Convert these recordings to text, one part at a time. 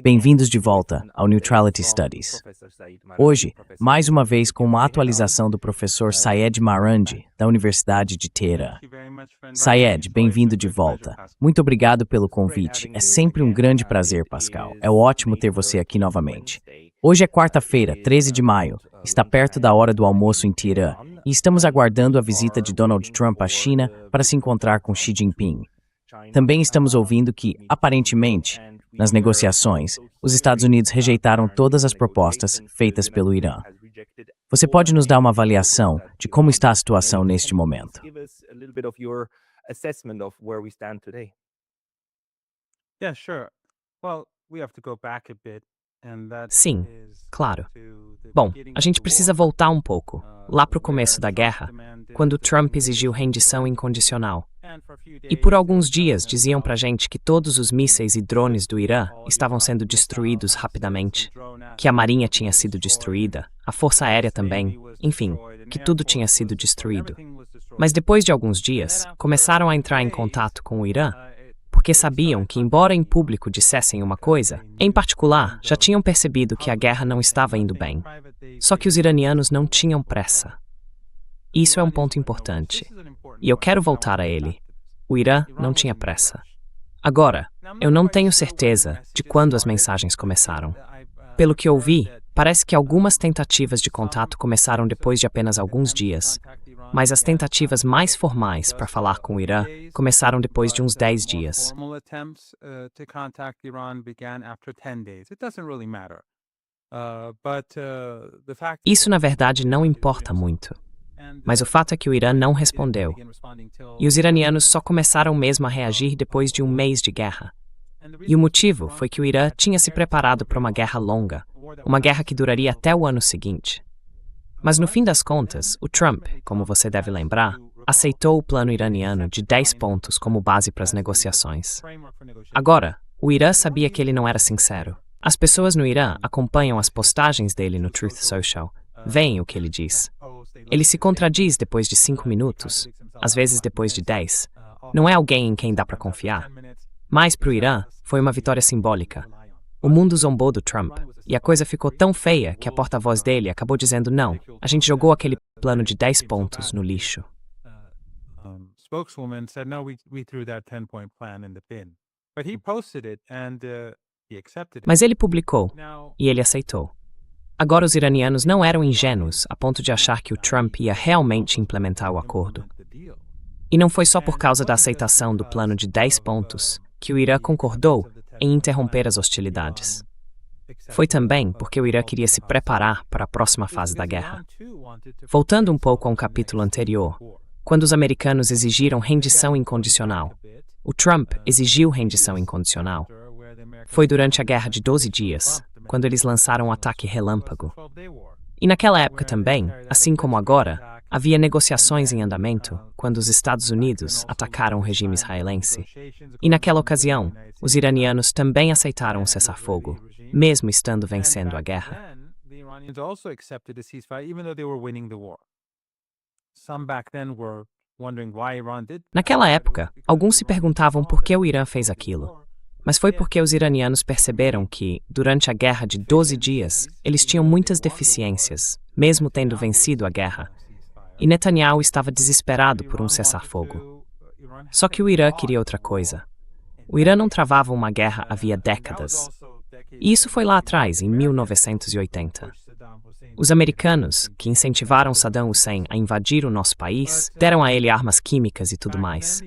Bem-vindos de volta ao Neutrality Studies. Hoje, mais uma vez com uma atualização do professor Syed Marandi, da Universidade de Teherã. Syed, bem-vindo de volta. Muito obrigado pelo convite. É sempre um grande prazer, Pascal. É ótimo ter você aqui novamente. Hoje é quarta-feira, 13 de maio. Está perto da hora do almoço em Teherã e estamos aguardando a visita de Donald Trump à China para se encontrar com Xi Jinping. Também estamos ouvindo que, aparentemente, nas negociações, os Estados Unidos rejeitaram todas as propostas feitas pelo Irã. Você pode nos dar uma avaliação de como está a situação neste momento? Sim, claro. Bom, a gente precisa voltar um pouco, lá para o começo da guerra, quando Trump exigiu rendição incondicional. E por alguns dias diziam pra gente que todos os mísseis e drones do Irã estavam sendo destruídos rapidamente, que a marinha tinha sido destruída, a força aérea também, enfim, que tudo tinha sido destruído. Mas depois de alguns dias, começaram a entrar em contato com o Irã, porque sabiam que, embora em público dissessem uma coisa, em particular, já tinham percebido que a guerra não estava indo bem. Só que os iranianos não tinham pressa. Isso é um ponto importante, e eu quero voltar a ele. O Irã não tinha pressa. Agora, eu não tenho certeza de quando as mensagens começaram. Pelo que ouvi, parece que algumas tentativas de contato começaram depois de apenas alguns dias, mas as tentativas mais formais para falar com o Irã começaram depois de uns 10 dias. Isso, na verdade, não importa muito. Mas o fato é que o Irã não respondeu. E os iranianos só começaram mesmo a reagir depois de um mês de guerra. E o motivo foi que o Irã tinha se preparado para uma guerra longa, uma guerra que duraria até o ano seguinte. Mas no fim das contas, o Trump, como você deve lembrar, aceitou o plano iraniano de 10 pontos como base para as negociações. Agora, o Irã sabia que ele não era sincero. As pessoas no Irã acompanham as postagens dele no Truth Social, veem o que ele diz. Ele se contradiz depois de 5 minutos, às vezes depois de 10. Não é alguém em quem dá para confiar. Mas para o Irã, foi uma vitória simbólica. O mundo zombou do Trump, e a coisa ficou tão feia que a porta-voz dele acabou dizendo não, a gente jogou aquele plano de 10 pontos no lixo. Mas ele publicou, e ele aceitou. Agora os iranianos não eram ingênuos a ponto de achar que o Trump ia realmente implementar o acordo. E não foi só por causa da aceitação do plano de 10 pontos que o Irã concordou em interromper as hostilidades. Foi também porque o Irã queria se preparar para a próxima fase da guerra. Voltando um pouco a um capítulo anterior, quando os americanos exigiram rendição incondicional, o Trump exigiu rendição incondicional. Foi durante a Guerra de 12 Dias, quando eles lançaram o ataque relâmpago. E naquela época também, assim como agora, havia negociações em andamento quando os Estados Unidos atacaram o regime israelense. E naquela ocasião, os iranianos também aceitaram o cessar-fogo, mesmo estando vencendo a guerra. Naquela época, alguns se perguntavam por que o Irã fez aquilo. Mas foi porque os iranianos perceberam que, durante a guerra de 12 dias, eles tinham muitas deficiências, mesmo tendo vencido a guerra. E Netanyahu estava desesperado por um cessar-fogo. Só que o Irã queria outra coisa. O Irã não travava uma guerra havia décadas. E isso foi lá atrás, em 1980. Os americanos, que incentivaram Saddam Hussein a invadir o nosso país, deram a ele armas químicas e tudo mais.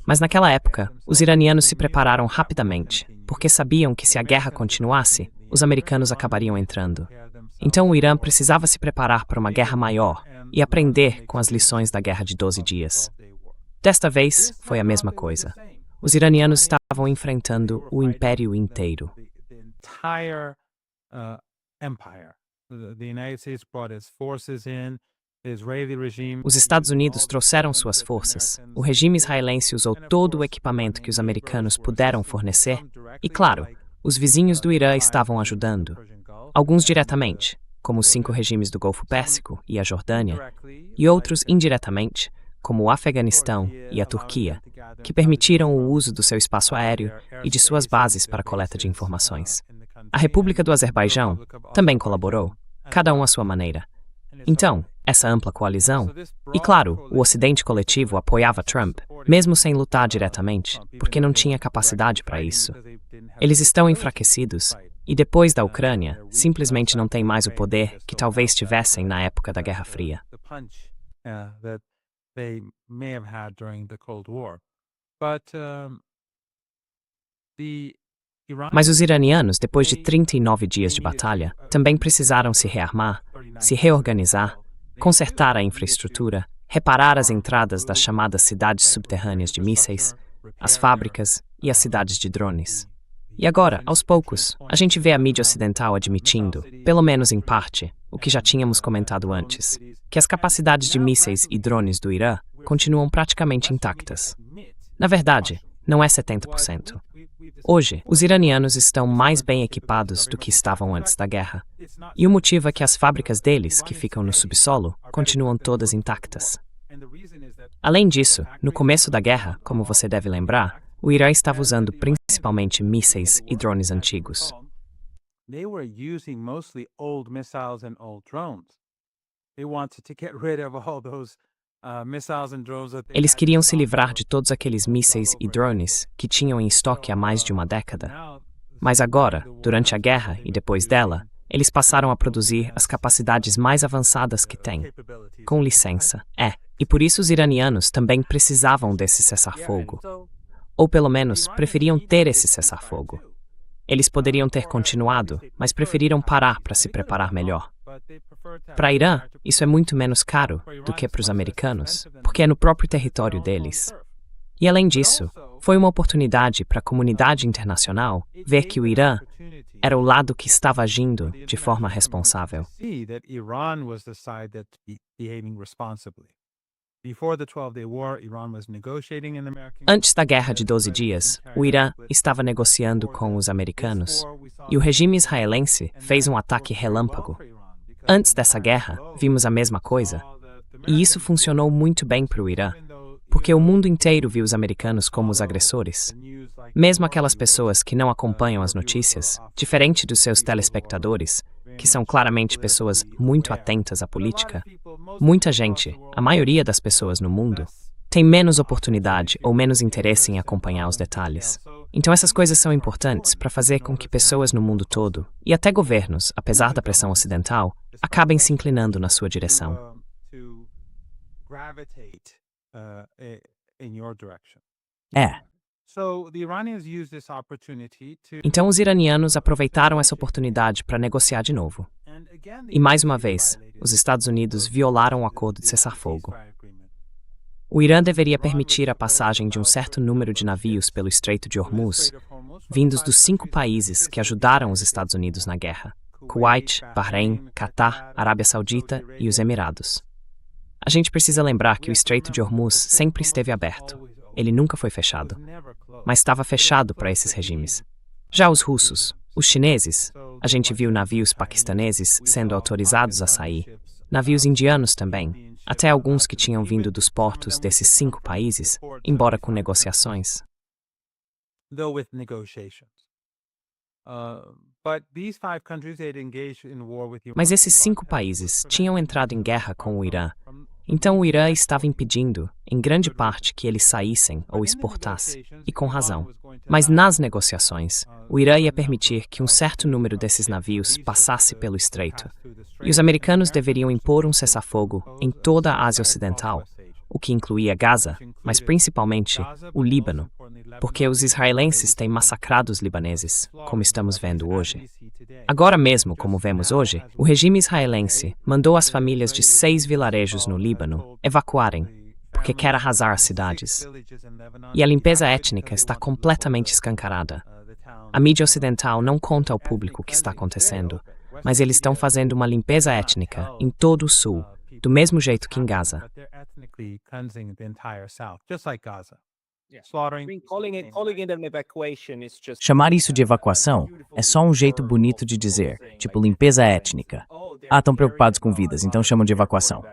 Mas naquela época, os iranianos se prepararam rapidamente, porque sabiam que se a guerra continuasse, os americanos acabariam entrando. Então o Irã precisava se preparar para uma guerra maior e aprender com as lições da Guerra de 12 Dias. Desta vez, foi a mesma coisa. Os iranianos estavam enfrentando o império inteiro. Os Estados Unidos trouxeram suas forças, o regime israelense usou todo o equipamento que os americanos puderam fornecer, e claro, os vizinhos do Irã estavam ajudando. Alguns diretamente, como os 5 regimes do Golfo Pérsico e a Jordânia, e outros indiretamente, como o Afeganistão e a Turquia. que permitiram o uso do seu espaço aéreo e de suas bases para a coleta de informações. A República do Azerbaijão também colaborou, cada um à sua maneira. Então, essa ampla coalizão, e claro, o Ocidente coletivo apoiava Trump, mesmo sem lutar diretamente, porque não tinha capacidade para isso. Eles estão enfraquecidos, e depois da Ucrânia, simplesmente não têm mais o poder que talvez tivessem na época da Guerra Fria. Mas os iranianos, depois de 39 dias de batalha, também precisaram se rearmar, se reorganizar, consertar a infraestrutura, reparar as entradas das chamadas cidades subterrâneas de mísseis, as fábricas e as cidades de drones. E agora, aos poucos, a gente vê a mídia ocidental admitindo, pelo menos em parte, o que já tínhamos comentado antes, que as capacidades de mísseis e drones do Irã continuam praticamente intactas. Na verdade, não é 70%. Hoje, os iranianos estão mais bem equipados do que estavam antes da guerra. E o motivo é que as fábricas deles, que ficam no subsolo, continuam todas intactas. Além disso, no começo da guerra, como você deve lembrar, o Irã estava usando principalmente mísseis e drones antigos. Eles queriam se livrar de todos aqueles mísseis e drones que tinham em estoque há mais de uma década. Mas agora, durante a guerra e depois dela, eles passaram a produzir as capacidades mais avançadas que têm. Com licença, E por isso os iranianos também precisavam desse cessar-fogo. Ou pelo menos, preferiam ter esse cessar-fogo. Eles poderiam ter continuado, mas preferiram parar para se preparar melhor. Para Irã, isso é muito menos caro do que para os americanos, porque é no próprio território deles. E além disso, foi uma oportunidade para a comunidade internacional ver que o Irã era o lado que estava agindo de forma responsável. Antes da Guerra de 12 Dias, o Irã estava negociando com os americanos, e o regime israelense fez um ataque relâmpago. Antes dessa guerra, vimos a mesma coisa, e isso funcionou muito bem para o Irã, porque o mundo inteiro viu os americanos como os agressores. Mesmo aquelas pessoas que não acompanham as notícias, diferente dos seus telespectadores, que são claramente pessoas muito atentas à política, muita gente, a maioria das pessoas no mundo, tem menos oportunidade ou menos interesse em acompanhar os detalhes. Então essas coisas são importantes para fazer com que pessoas no mundo todo, e até governos, apesar da pressão ocidental, acabem se inclinando na sua direção. Então os iranianos aproveitaram essa oportunidade para negociar de novo. E mais uma vez, os Estados Unidos violaram o acordo de cessar-fogo. O Irã deveria permitir a passagem de um certo número de navios pelo Estreito de Hormuz, vindos dos 5 países que ajudaram os Estados Unidos na guerra: Kuwait, Bahrein, Catar, Arábia Saudita e os Emirados. A gente precisa lembrar que o Estreito de Hormuz sempre esteve aberto. Ele nunca foi fechado, mas estava fechado para esses regimes. Já os russos, os chineses, a gente viu navios paquistaneses sendo autorizados a sair, navios indianos também, até alguns que tinham vindo dos portos desses 5 países, embora com negociações. Mas esses 5 países tinham entrado em guerra com o Irã, então o Irã estava impedindo, em grande parte, que eles saíssem ou exportassem, e com razão. Mas nas negociações, o Irã ia permitir que um certo número desses navios passasse pelo estreito, e os americanos deveriam impor um cessar-fogo em toda a Ásia Ocidental, o que incluía Gaza, mas principalmente o Líbano, porque os israelenses têm massacrado os libaneses, como estamos vendo hoje. Agora mesmo, como vemos hoje, o regime israelense mandou as famílias de 6 vilarejos no Líbano evacuarem, porque quer arrasar as cidades. E a limpeza étnica está completamente escancarada. A mídia ocidental não conta ao público o que está acontecendo, mas eles estão fazendo uma limpeza étnica em todo o sul, do mesmo jeito que em Gaza. Chamar isso de evacuação é só um jeito bonito de dizer, tipo limpeza étnica. Estão preocupados com vidas, então chamam de evacuação.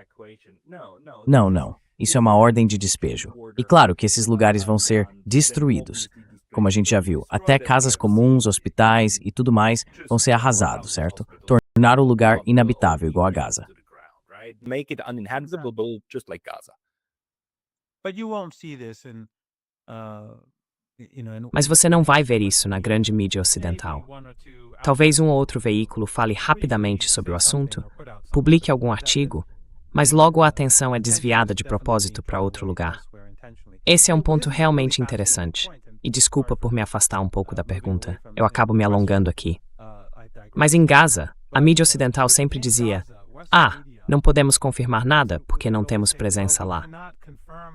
Não. isso é uma ordem de despejo. E claro que esses lugares vão ser destruídos. Como a gente já viu, até casas comuns, hospitais e tudo mais vão ser arrasados, certo? Tornar o lugar inabitável, igual a Gaza. Make it uninhabitable, just like Gaza. Mas você não vai ver isso na grande mídia ocidental. Talvez um ou outro veículo fale rapidamente sobre o assunto, publique algum artigo, mas logo a atenção é desviada de propósito para outro lugar. Esse é um ponto realmente interessante. E desculpa por me afastar um pouco da pergunta, eu acabo me alongando aqui. Mas em Gaza, a mídia ocidental sempre dizia: não podemos confirmar nada porque não temos presença lá.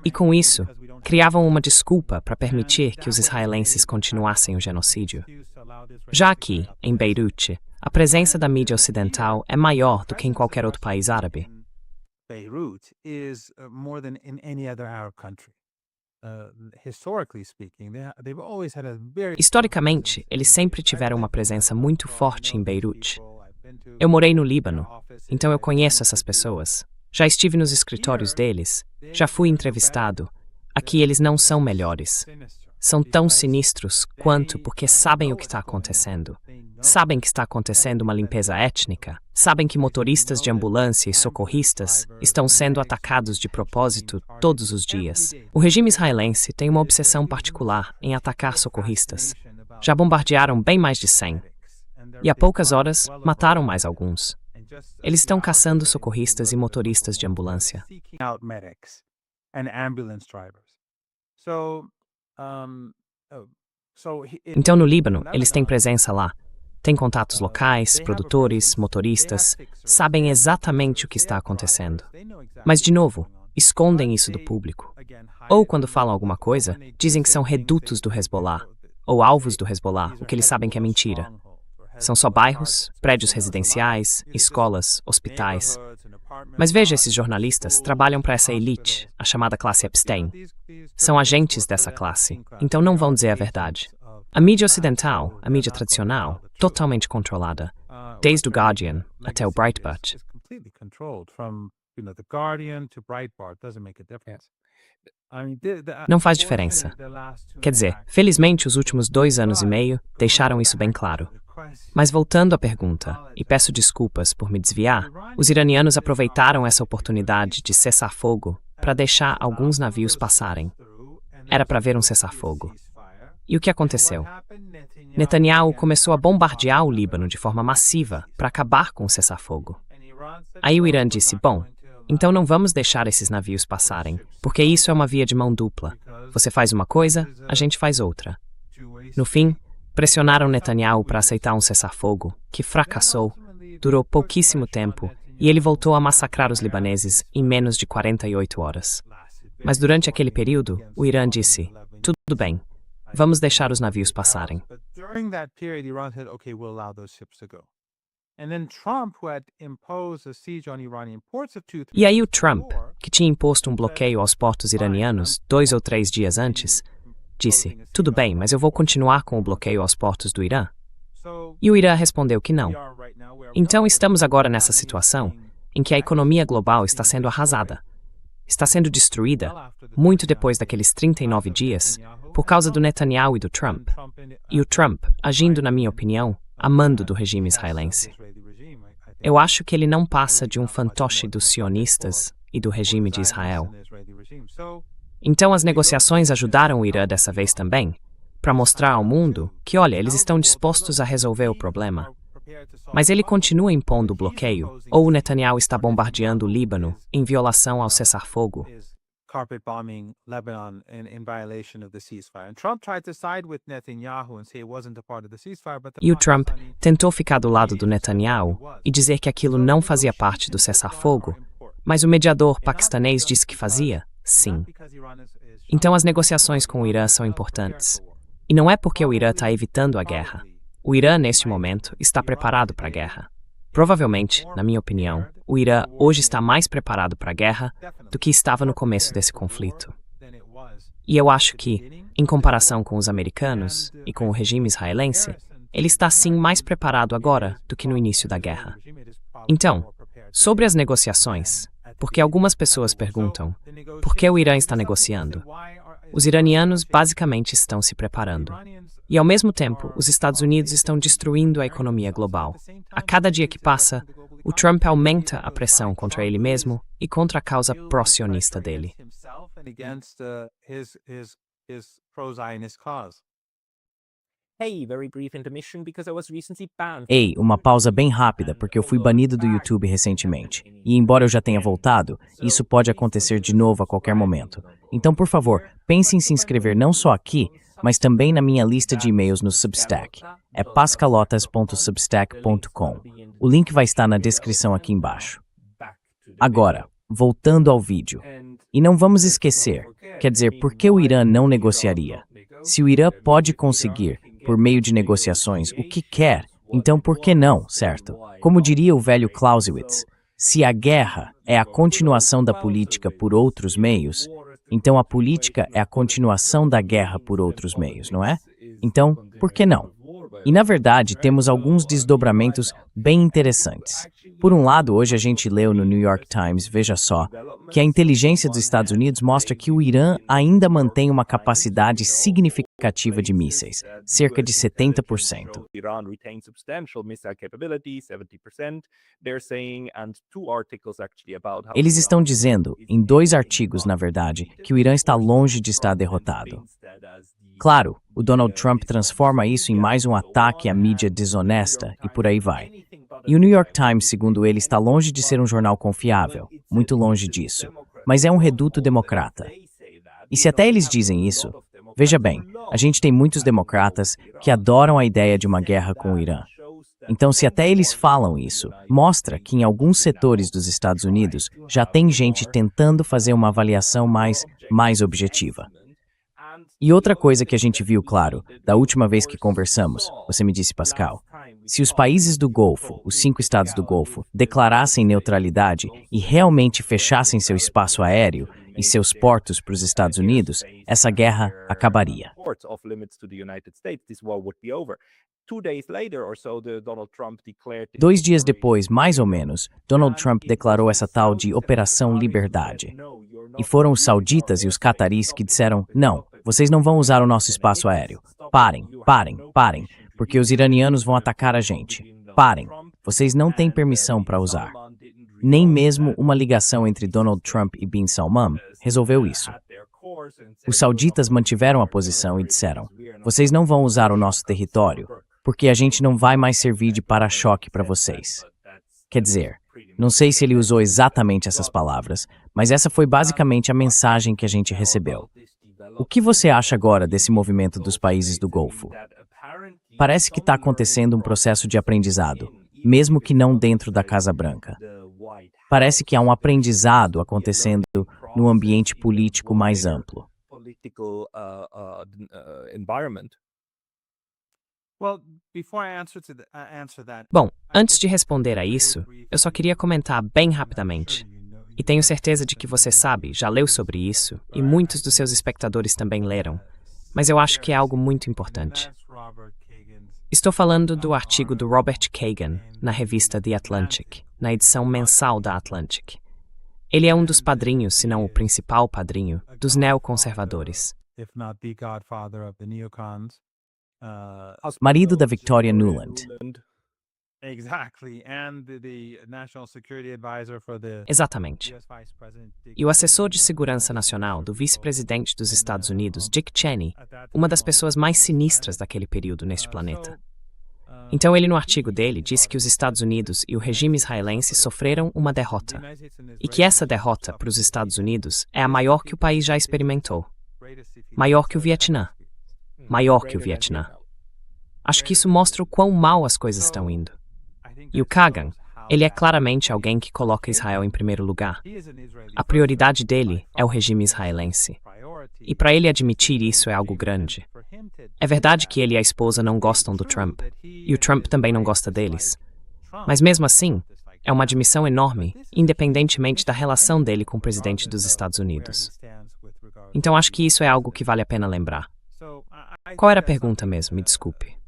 E com isso, criavam uma desculpa para permitir que os israelenses continuassem o genocídio. Já aqui, em Beirute, a presença da mídia ocidental é maior do que em qualquer outro país árabe. Beirut is more than in any other Arab country. Historically speaking, they've always had a very... Historicamente, eles sempre tiveram uma presença muito forte em Beirute. Eu morei no Líbano, então eu conheço essas pessoas. Já estive nos escritórios deles, já fui entrevistado. Aqui eles não são melhores. São tão sinistros quanto porque sabem o que está acontecendo. Sabem que está acontecendo uma limpeza étnica. Sabem que motoristas de ambulância e socorristas estão sendo atacados de propósito todos os dias. O regime israelense tem uma obsessão particular em atacar socorristas. Já bombardearam bem mais de 100. E há poucas horas, mataram mais alguns. Eles estão caçando socorristas e motoristas de ambulância. Então, no Líbano, eles têm presença lá. Têm contatos locais, produtores, motoristas, sabem exatamente o que está acontecendo. Mas, de novo, escondem isso do público. Ou, quando falam alguma coisa, dizem que são redutos do Hezbollah, ou alvos do Hezbollah, o que eles sabem que é mentira. São só bairros, prédios residenciais, escolas, hospitais. Mas veja, esses jornalistas trabalham para essa elite, a chamada classe Epstein. São agentes dessa classe, então não vão dizer a verdade. A mídia ocidental, a mídia tradicional, totalmente controlada, desde o Guardian até o Breitbart. Não faz diferença. Quer dizer, felizmente os últimos 2 anos e meio deixaram isso bem claro. Mas voltando à pergunta, e peço desculpas por me desviar, os iranianos aproveitaram essa oportunidade de cessar-fogo para deixar alguns navios passarem. Era para ver um cessar-fogo. E o que aconteceu? Netanyahu começou a bombardear o Líbano de forma massiva para acabar com o cessar-fogo. Aí o Irã disse: bom, então não vamos deixar esses navios passarem, porque isso é uma via de mão dupla. Você faz uma coisa, a gente faz outra. No fim, pressionaram Netanyahu para aceitar um cessar-fogo, que fracassou, durou pouquíssimo tempo, e ele voltou a massacrar os libaneses em menos de 48 horas. Mas durante aquele período, o Irã disse: tudo bem, vamos deixar os navios passarem. E aí o Trump, que tinha imposto um bloqueio aos portos iranianos 2 ou 3 dias antes, disse: tudo bem, mas eu vou continuar com o bloqueio aos portos do Irã. E o Irã respondeu que não. Então estamos agora nessa situação em que a economia global está sendo arrasada. Está sendo destruída, muito depois daqueles 39 dias, por causa do Netanyahu e do Trump. E o Trump, agindo, na minha opinião, a mando do regime israelense. Eu acho que ele não passa de um fantoche dos sionistas e do regime de Israel. Então as negociações ajudaram o Irã dessa vez também, para mostrar ao mundo que, olha, eles estão dispostos a resolver o problema. Mas ele continua impondo o bloqueio, ou o Netanyahu está bombardeando o Líbano em violação ao cessar-fogo. E o Trump tentou ficar do lado do Netanyahu e dizer que aquilo não fazia parte do cessar-fogo, mas o mediador paquistanês disse que fazia, sim. Então as negociações com o Irã são importantes. E não é porque o Irã está evitando a guerra. O Irã, neste momento, está preparado para a guerra. Provavelmente, na minha opinião, o Irã hoje está mais preparado para a guerra do que estava no começo desse conflito. E eu acho que, em comparação com os americanos e com o regime israelense, ele está sim mais preparado agora do que no início da guerra. Então, sobre as negociações, porque algumas pessoas perguntam: por que o Irã está negociando? Os iranianos basicamente estão se preparando. E, ao mesmo tempo, os Estados Unidos estão destruindo a economia global. A cada dia que passa, o Trump aumenta a pressão contra ele mesmo e contra a causa pró-sionista dele. Ei, uma pausa bem rápida, porque eu fui banido do YouTube recentemente. E embora eu já tenha voltado, isso pode acontecer de novo a qualquer momento. Então, por favor, pense em se inscrever não só aqui, mas também na minha lista de e-mails no Substack. É pascalotas.substack.com. O link vai estar na descrição aqui embaixo. Agora, voltando ao vídeo. E não vamos esquecer, quer dizer, por que o Irã não negociaria? Se o Irã pode conseguir, por meio de negociações, o que quer, então por que não, certo? Como diria o velho Clausewitz, se a guerra é a continuação da política por outros meios, então a política é a continuação da guerra por outros meios, não é? Então, por que não? E na verdade, temos alguns desdobramentos bem interessantes. Por um lado, hoje a gente leu no New York Times, veja só, que a inteligência dos Estados Unidos mostra que o Irã ainda mantém uma capacidade significativa de mísseis, cerca de 70%. Eles estão dizendo, em 2 artigos, na verdade, que o Irã está longe de estar derrotado. Claro, o Donald Trump transforma isso em mais um ataque à mídia desonesta e por aí vai. E o New York Times, segundo ele, está longe de ser um jornal confiável, muito longe disso, mas é um reduto democrata. E se até eles dizem isso, veja bem, a gente tem muitos democratas que adoram a ideia de uma guerra com o Irã. Então, se até eles falam isso, mostra que em alguns setores dos Estados Unidos já tem gente tentando fazer uma avaliação mais objetiva. E outra coisa que a gente viu, claro, da última vez que conversamos, você me disse, Pascal, se os países do Golfo, os 5 estados do Golfo, declarassem neutralidade e realmente fechassem seu espaço aéreo e seus portos para os Estados Unidos, essa guerra acabaria. 2 dias depois, mais ou menos, Donald Trump declarou essa tal de Operação Liberdade. E foram os sauditas e os cataris que disseram, não, vocês não vão usar o nosso espaço aéreo. Parem, porque os iranianos vão atacar a gente. Parem, vocês não têm permissão para usar. Nem mesmo uma ligação entre Donald Trump e Bin Salman resolveu isso. Os sauditas mantiveram a posição e disseram, vocês não vão usar o nosso território, porque a gente não vai mais servir de para-choque para vocês. Quer dizer, não sei se ele usou exatamente essas palavras, mas essa foi basicamente a mensagem que a gente recebeu. O que você acha agora desse movimento dos países do Golfo? Parece que está acontecendo um processo de aprendizado, mesmo que não dentro da Casa Branca. Parece que há um aprendizado acontecendo no ambiente político mais amplo. Bom, antes de responder a isso, eu só queria comentar bem rapidamente. E tenho certeza de que você sabe, já leu sobre isso, e muitos dos seus espectadores também leram. Mas eu acho que é algo muito importante. Estou falando do artigo do Robert Kagan, na revista The Atlantic, na edição mensal da Atlantic. Ele é um dos padrinhos, se não o principal padrinho, dos neoconservadores. Marido da Victoria Nuland. Exatamente. E o assessor de segurança nacional do vice-presidente dos Estados Unidos, Dick Cheney, uma das pessoas mais sinistras daquele período neste planeta. Então ele, no artigo dele, disse que os Estados Unidos e o regime israelense sofreram uma derrota. E que essa derrota para os Estados Unidos é a maior que o país já experimentou. Maior que o Vietnã. Maior que o Vietnã. Acho que isso mostra o quão mal as coisas estão indo. E o Kagan, ele é claramente alguém que coloca Israel em primeiro lugar. A prioridade dele é o regime israelense. E para ele admitir isso é algo grande. É verdade que ele e a esposa não gostam do Trump, e o Trump também não gosta deles. Mas mesmo assim, é uma admissão enorme, independentemente da relação dele com o presidente dos Estados Unidos. Então acho que isso é algo que vale a pena lembrar. Qual era a pergunta mesmo? Me desculpe.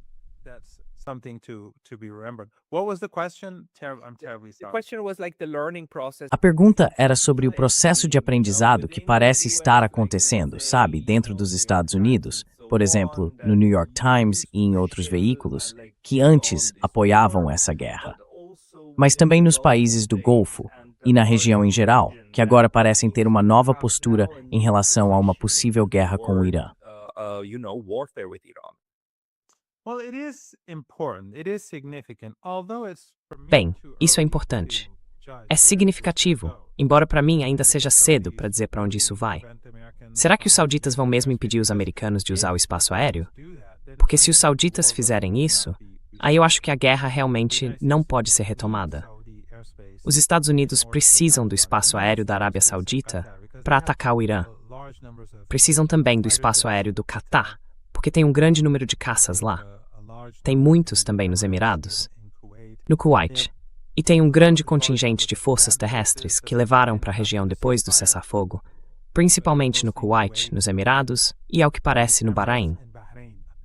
something to be remembered. What was the question? I'm terribly The sorry. question was like the learning process. A pergunta era sobre o processo de aprendizado que parece estar acontecendo, sabe, dentro dos Estados Unidos, por exemplo, no New York Times e em outros veículos, que antes apoiavam essa guerra. Mas também nos países do Golfo e na região em geral, que agora parecem ter uma nova postura em relação a uma possível guerra com o Irã. Warfare with Iran. Well, it is important. It is significant, although it's for me Bem, too isso é early importante. to judge É significativo, embora para mim ainda seja cedo para dizer para onde isso vai. Será que os sauditas vão mesmo impedir os americanos de usar o espaço aéreo? Porque se os sauditas fizerem isso, aí eu acho que a guerra realmente não pode ser retomada. Os Estados Unidos precisam do espaço aéreo da Arábia Saudita para atacar o Irã. Precisam também do espaço aéreo do Catar, porque tem um grande número de caças lá. Tem muitos também nos Emirados, no Kuwait. E tem um grande contingente de forças terrestres que levaram para a região depois do cessar-fogo, principalmente no Kuwait, nos Emirados e, ao que parece, no Bahrein.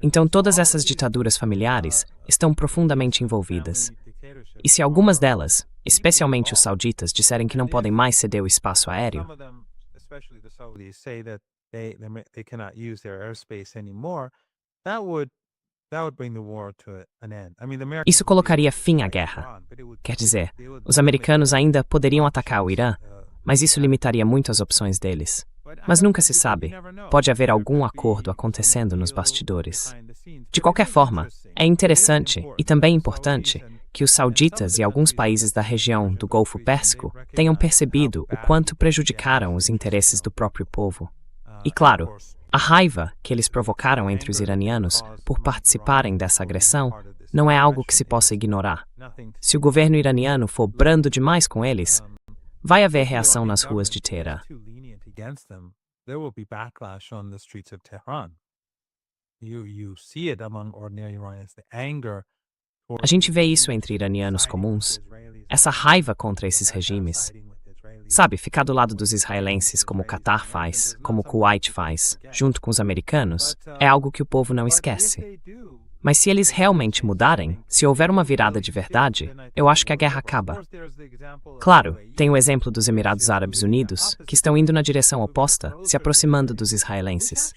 Então todas essas ditaduras familiares estão profundamente envolvidas. E se algumas delas, especialmente os sauditas, disserem que não podem mais ceder o espaço aéreo, Some of them, especially the Saudis, say that they cannot use their airspace anymore. That would bring the war to an end. I mean, the Americans isso colocaria fim à guerra. Quer dizer, os americanos ainda poderiam atacar o Irã, mas isso limitaria muito as opções deles. Mas nunca se sabe. Pode haver algum acordo acontecendo nos bastidores. De qualquer forma, é interessante e também importante que os sauditas e alguns países da região do Golfo Pérsico tenham percebido o quanto prejudicaram os interesses do próprio povo. E claro, a raiva que eles provocaram entre os iranianos por participarem dessa agressão não é algo que se possa ignorar. Se o governo iraniano for brando demais com eles, vai haver reação nas ruas de Teherã. There will be backlash on the streets of Tehran. You see it among ordinary Iranians, the anger. A gente vê isso entre iranianos comuns, essa raiva contra esses regimes. Sabe, ficar do lado dos israelenses como o Catar faz, como o Kuwait faz, junto com os americanos, é algo que o povo não esquece. Mas se eles realmente mudarem, se houver uma virada de verdade, eu acho que a guerra acaba. Claro, tem o exemplo dos Emirados Árabes Unidos, que estão indo na direção oposta, se aproximando dos israelenses.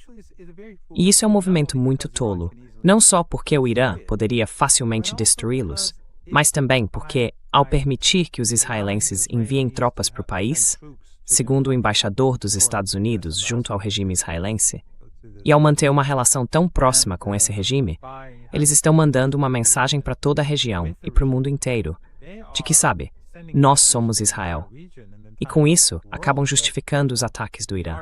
E isso é um movimento muito tolo, não só porque o Irã poderia facilmente destruí-los, mas também porque, ao permitir que os israelenses enviem tropas para o país, segundo o embaixador dos Estados Unidos junto ao regime israelense, e ao manter uma relação tão próxima com esse regime, eles estão mandando uma mensagem para toda a região e para o mundo inteiro, de que, sabe, nós somos Israel. E com isso, acabam justificando os ataques do Irã.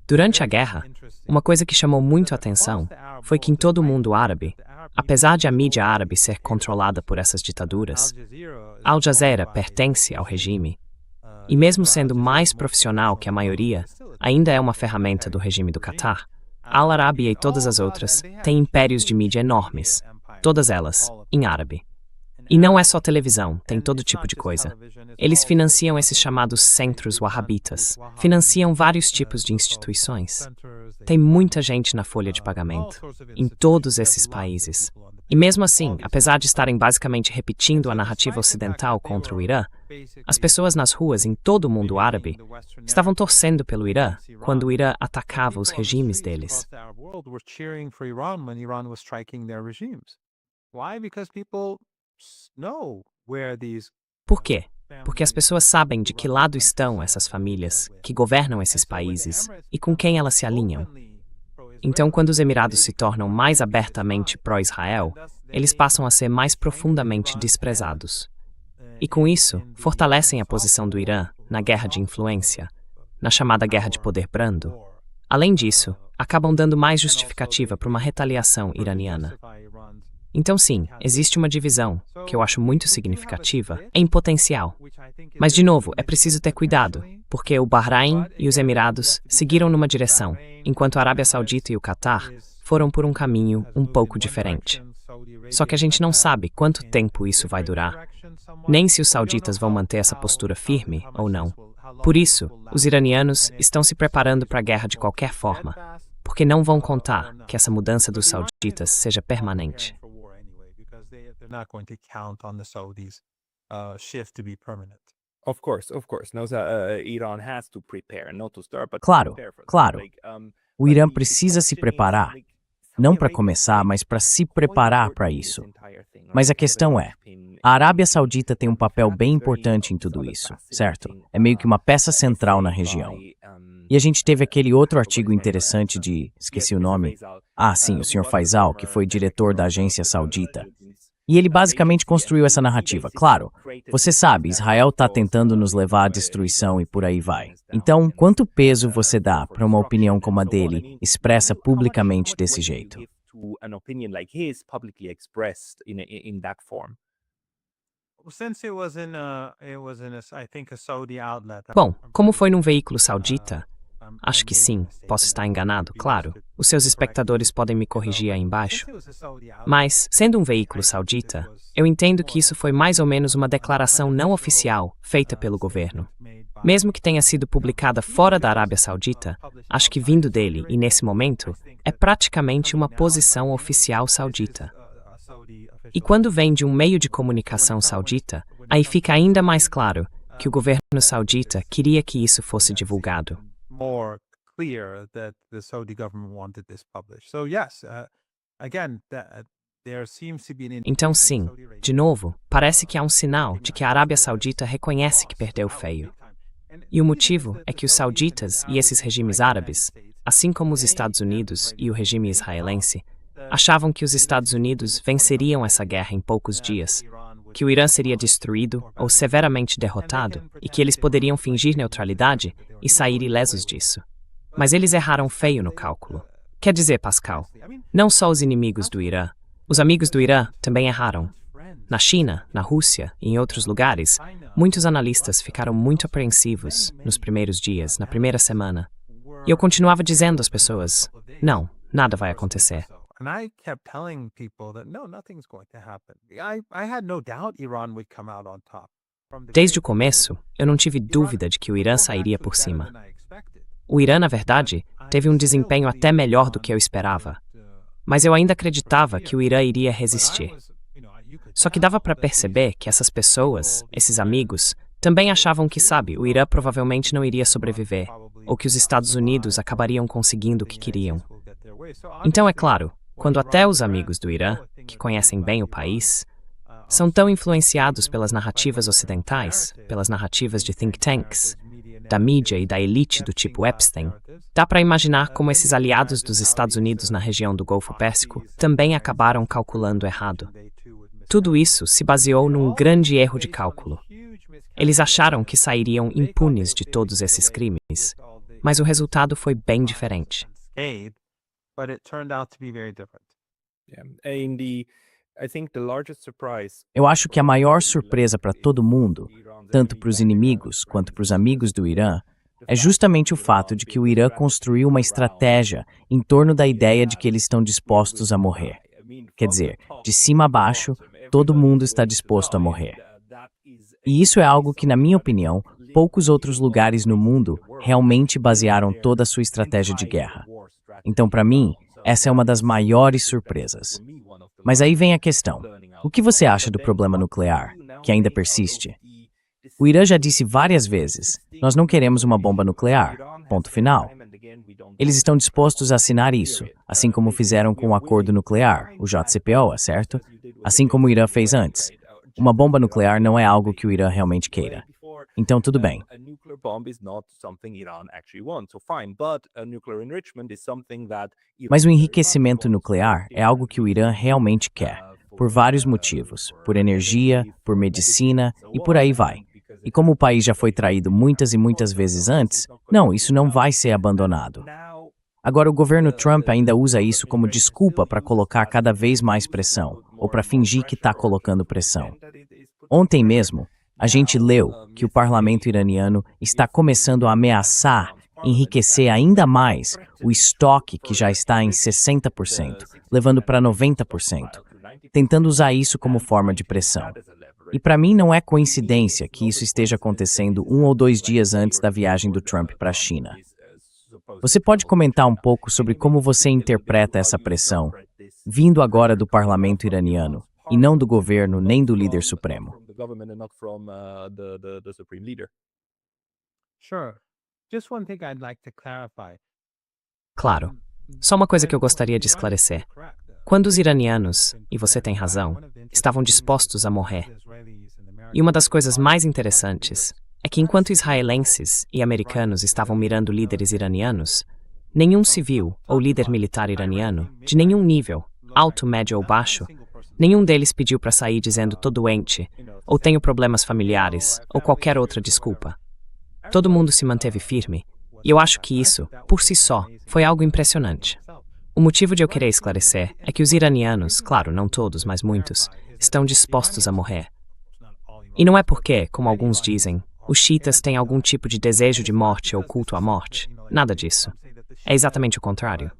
Durante a guerra, uma coisa que chamou muito a atenção foi que em todo o mundo árabe, apesar de a mídia árabe ser controlada por essas ditaduras, Al Jazeera pertence ao regime, e mesmo sendo mais profissional que a maioria, ainda é uma ferramenta do regime do Catar. Al Arabiya e todas as outras têm impérios de mídia enormes, todas elas em árabe. E não é só televisão, tem todo tipo de coisa. Eles financiam esses chamados centros wahhabitas, financiam vários tipos de instituições. Tem muita gente na folha de pagamento, em todos esses países. E mesmo assim, apesar de estarem basicamente repetindo a narrativa ocidental contra o Irã, as pessoas nas ruas em todo o mundo árabe estavam torcendo pelo Irã quando o Irã atacava os regimes deles. Por quê? Porque as pessoas sabem de que lado estão essas famílias que governam esses países e com quem elas se alinham. Então, quando os Emirados se tornam mais abertamente pró-Israel, eles passam a ser mais profundamente desprezados. E com isso, fortalecem a posição do Irã na guerra de influência, na chamada guerra de poder brando. Além disso, acabam dando mais justificativa para uma retaliação iraniana. Então sim, existe uma divisão, que eu acho muito significativa, em potencial. Mas, de novo, é preciso ter cuidado, porque o Bahrein e os Emirados seguiram numa direção, enquanto a Arábia Saudita e o Catar foram por um caminho um pouco diferente. Só que a gente não sabe quanto tempo isso vai durar, nem se os sauditas vão manter essa postura firme ou não. Por isso, os iranianos estão se preparando para a guerra de qualquer forma, porque não vão contar que essa mudança dos sauditas seja permanente. Claro, claro. O Irã precisa se preparar. Não para começar, mas para se preparar para isso. Mas a questão é, a Arábia Saudita tem um papel bem importante em tudo isso, certo? É meio que uma peça central na região. E a gente teve aquele outro artigo interessante esqueci o nome. Ah, sim, o Sr. Faisal, que foi diretor da agência saudita. E ele basicamente construiu essa narrativa. Claro, você sabe, Israel está tentando nos levar à destruição e por aí vai. Então, quanto peso você dá para uma opinião como a dele, expressa publicamente desse jeito? Bom, como foi num veículo saudita, acho que sim, posso estar enganado, claro. Os seus espectadores podem me corrigir aí embaixo. Mas, sendo um veículo saudita, eu entendo que isso foi mais ou menos uma declaração não oficial feita pelo governo. Mesmo que tenha sido publicada fora da Arábia Saudita, acho que vindo dele, e nesse momento, é praticamente uma posição oficial saudita. E quando vem de um meio de comunicação saudita, aí fica ainda mais claro que o governo saudita queria que isso fosse divulgado. Então sim, de novo, parece que há um sinal de que a Arábia Saudita reconhece que perdeu feio. E o motivo é que os sauditas e esses regimes árabes, assim como os Estados Unidos e o regime israelense, achavam que os Estados Unidos venceriam essa guerra em poucos dias, que o Irã seria destruído ou severamente derrotado e que eles poderiam fingir neutralidade e sair ilesos disso. Mas eles erraram feio no cálculo. Quer dizer, Pascal, não só os inimigos do Irã, os amigos do Irã também erraram. Na China, na Rússia e em outros lugares, muitos analistas ficaram muito apreensivos nos primeiros dias, na primeira semana. E eu continuava dizendo às pessoas, não, nada vai acontecer. And I kept telling people that no, nothing's going to happen. I had no doubt Iran would come out on top. Desde o começo, eu não tive dúvida de que o Irã sairia por cima. O Irã, na verdade, teve um desempenho até melhor do que eu esperava. Mas eu ainda acreditava que o Irã iria resistir. Só que dava para perceber que essas pessoas, esses amigos, também achavam que, sabe, o Irã provavelmente não iria sobreviver, ou que os Estados Unidos acabariam conseguindo o que queriam. Então, é claro, quando até os amigos do Irã, que conhecem bem o país, são tão influenciados pelas narrativas ocidentais, pelas narrativas de think tanks, da mídia e da elite do tipo Epstein, dá para imaginar como esses aliados dos Estados Unidos na região do Golfo Pérsico também acabaram calculando errado. Tudo isso se baseou num grande erro de cálculo. Eles acharam que sairiam impunes de todos esses crimes, mas o resultado foi bem diferente. But it turned out to be very different. Eu acho que a maior surpresa para todo mundo, tanto para os inimigos quanto para os amigos do Irã, é justamente o fato de que o Irã construiu uma estratégia em torno da ideia de que eles estão dispostos a morrer. Quer dizer, de cima a baixo, todo mundo está disposto a morrer. E isso é algo que, na minha opinião, poucos outros lugares no mundo realmente basearam toda a sua estratégia de guerra. Então, para mim, essa é uma das maiores surpresas. Mas aí vem a questão. O que você acha do problema nuclear, que ainda persiste? O Irã já disse várias vezes, nós não queremos uma bomba nuclear, ponto final. Eles estão dispostos a assinar isso, assim como fizeram com o acordo nuclear, o JCPOA, certo? Assim como o Irã fez antes. Uma bomba nuclear não é algo que o Irã realmente queira. Então, tudo bem. Mas o enriquecimento nuclear é algo que o Irã realmente quer, por vários motivos, por energia, por medicina e por aí vai. E como o país já foi traído muitas e muitas vezes antes, não, isso não vai ser abandonado. Agora, o governo Trump ainda usa isso como desculpa para colocar cada vez mais pressão, ou para fingir que está colocando pressão. Ontem mesmo, a gente leu que o parlamento iraniano está começando a ameaçar enriquecer ainda mais o estoque que já está em 60%, levando para 90%, tentando usar isso como forma de pressão. E para mim não é coincidência que isso esteja acontecendo 1 ou 2 dias antes da viagem do Trump para a China. Você pode comentar um pouco sobre como você interpreta essa pressão, vindo agora do parlamento iraniano, e não do governo nem do líder supremo? Sure. Just one thing I'd like to clarify. Claro. Só uma coisa que eu gostaria de esclarecer. Quando os iranianos, e você tem razão, estavam dispostos a morrer. E uma das coisas mais interessantes é que enquanto israelenses e americanos estavam mirando líderes iranianos, nenhum civil ou líder militar iraniano, de nenhum nível, alto, médio ou baixo, nenhum deles pediu para sair dizendo "tô doente", ou "tenho problemas familiares", ou qualquer outra desculpa. Todo mundo se manteve firme, e eu acho que isso, por si só, foi algo impressionante. O motivo de eu querer esclarecer é que os iranianos, claro, não todos, mas muitos, estão dispostos a morrer. E não é porque, como alguns dizem, os xiitas têm algum tipo de desejo de morte ou culto à morte. Nada disso. É exatamente o contrário.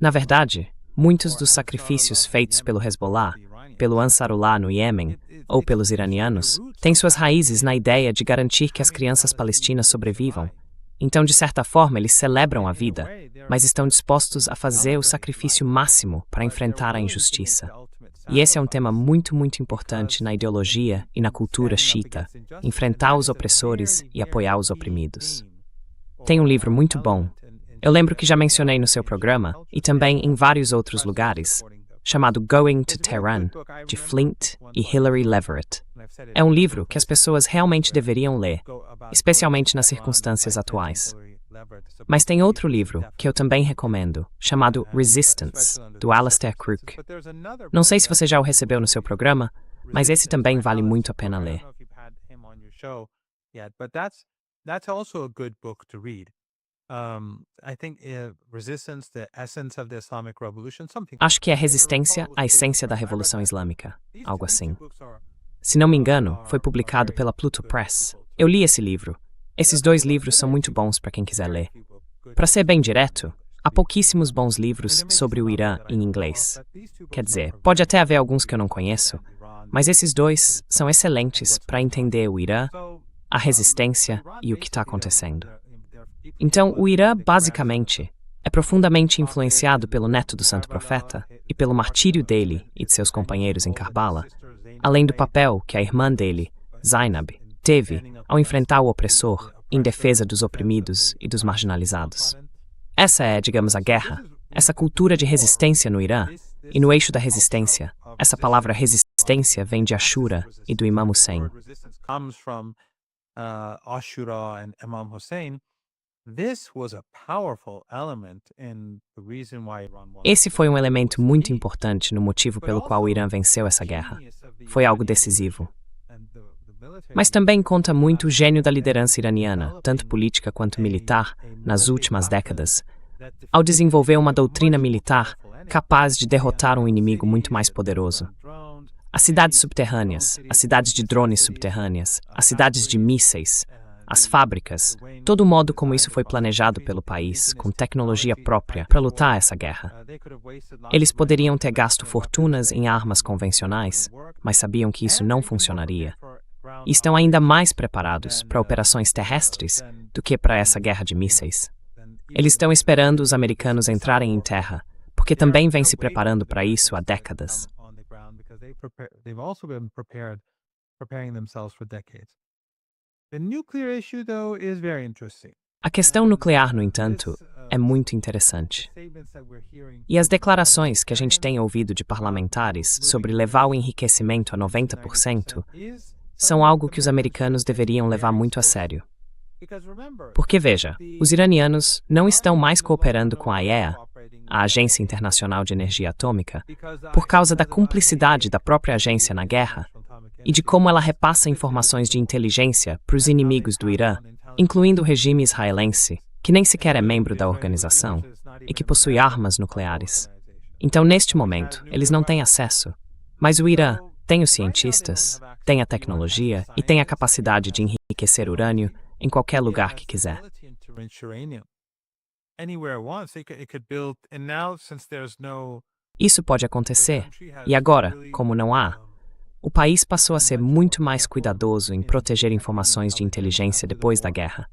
Na verdade, muitos dos sacrifícios feitos pelo Hezbollah, pelo Ansarullah no Iêmen, ou pelos iranianos, têm suas raízes na ideia de garantir que as crianças palestinas sobrevivam. Então, de certa forma, eles celebram a vida, mas estão dispostos a fazer o sacrifício máximo para enfrentar a injustiça. E esse é um tema muito, muito importante na ideologia e na cultura xiita, enfrentar os opressores e apoiar os oprimidos. Tem um livro muito bom. Eu lembro que já mencionei no seu programa, e também em vários outros lugares, chamado Going to Tehran, de Flint e Hilary Leverett. É um livro que as pessoas realmente deveriam ler, especialmente nas circunstâncias atuais. Mas tem outro livro que eu também recomendo, chamado Resistance, do Alastair Crooke. Não sei se você já o recebeu no seu programa, mas esse também vale muito a pena ler. Acho que é Resistência à Essência da Revolução Islâmica, algo assim. Se não me engano, foi publicado pela Pluto Press. Eu li esse livro. Esses 2 livros são muito bons para quem quiser ler. Para ser bem direto, há pouquíssimos bons livros sobre o Irã em inglês. Quer dizer, pode até haver alguns que eu não conheço, mas esses 2 são excelentes para entender o Irã, a resistência e o que está acontecendo. Então, o Irã, basicamente, é profundamente influenciado pelo neto do Santo Profeta e pelo martírio dele e de seus companheiros em Karbala, além do papel que a irmã dele, Zainab, teve ao enfrentar o opressor em defesa dos oprimidos e dos marginalizados. Essa é, digamos, a guerra, essa cultura de resistência no Irã, e no eixo da resistência, essa palavra resistência vem de Ashura e do Imam Hussein. Esse foi um elemento muito importante no motivo pelo qual o Irã venceu essa guerra. Foi algo decisivo. Mas também conta muito o gênio da liderança iraniana, tanto política quanto militar, nas últimas décadas, ao desenvolver uma doutrina militar capaz de derrotar um inimigo muito mais poderoso. As cidades subterrâneas, as cidades de drones subterrâneas, as cidades de mísseis, as fábricas, todo o modo como isso foi planejado pelo país, com tecnologia própria, para lutar essa guerra. Eles poderiam ter gasto fortunas em armas convencionais, mas sabiam que isso não funcionaria. E estão ainda mais preparados para operações terrestres do que para essa guerra de mísseis. Eles estão esperando os americanos entrarem em terra, porque também vêm se preparando para isso há décadas. A questão nuclear, no entanto, é muito interessante. E as declarações que a gente tem ouvido de parlamentares sobre levar o enriquecimento a 90% são algo que os americanos deveriam levar muito a sério. Porque, veja, os iranianos não estão mais cooperando com a IAEA, a Agência Internacional de Energia Atômica, por causa da cumplicidade da própria agência na guerra e de como ela repassa informações de inteligência para os inimigos do Irã, incluindo o regime israelense, que nem sequer é membro da organização e que possui armas nucleares. Então, neste momento, eles não têm acesso. Mas o Irã tem os cientistas, tem a tecnologia e tem a capacidade de enriquecer urânio em qualquer lugar que quiser. anywhere it wants. It could build, and now since there's no Isso pode acontecer. E agora, como não há, o país passou a ser muito mais cuidadoso em proteger informações de inteligência depois da guerra.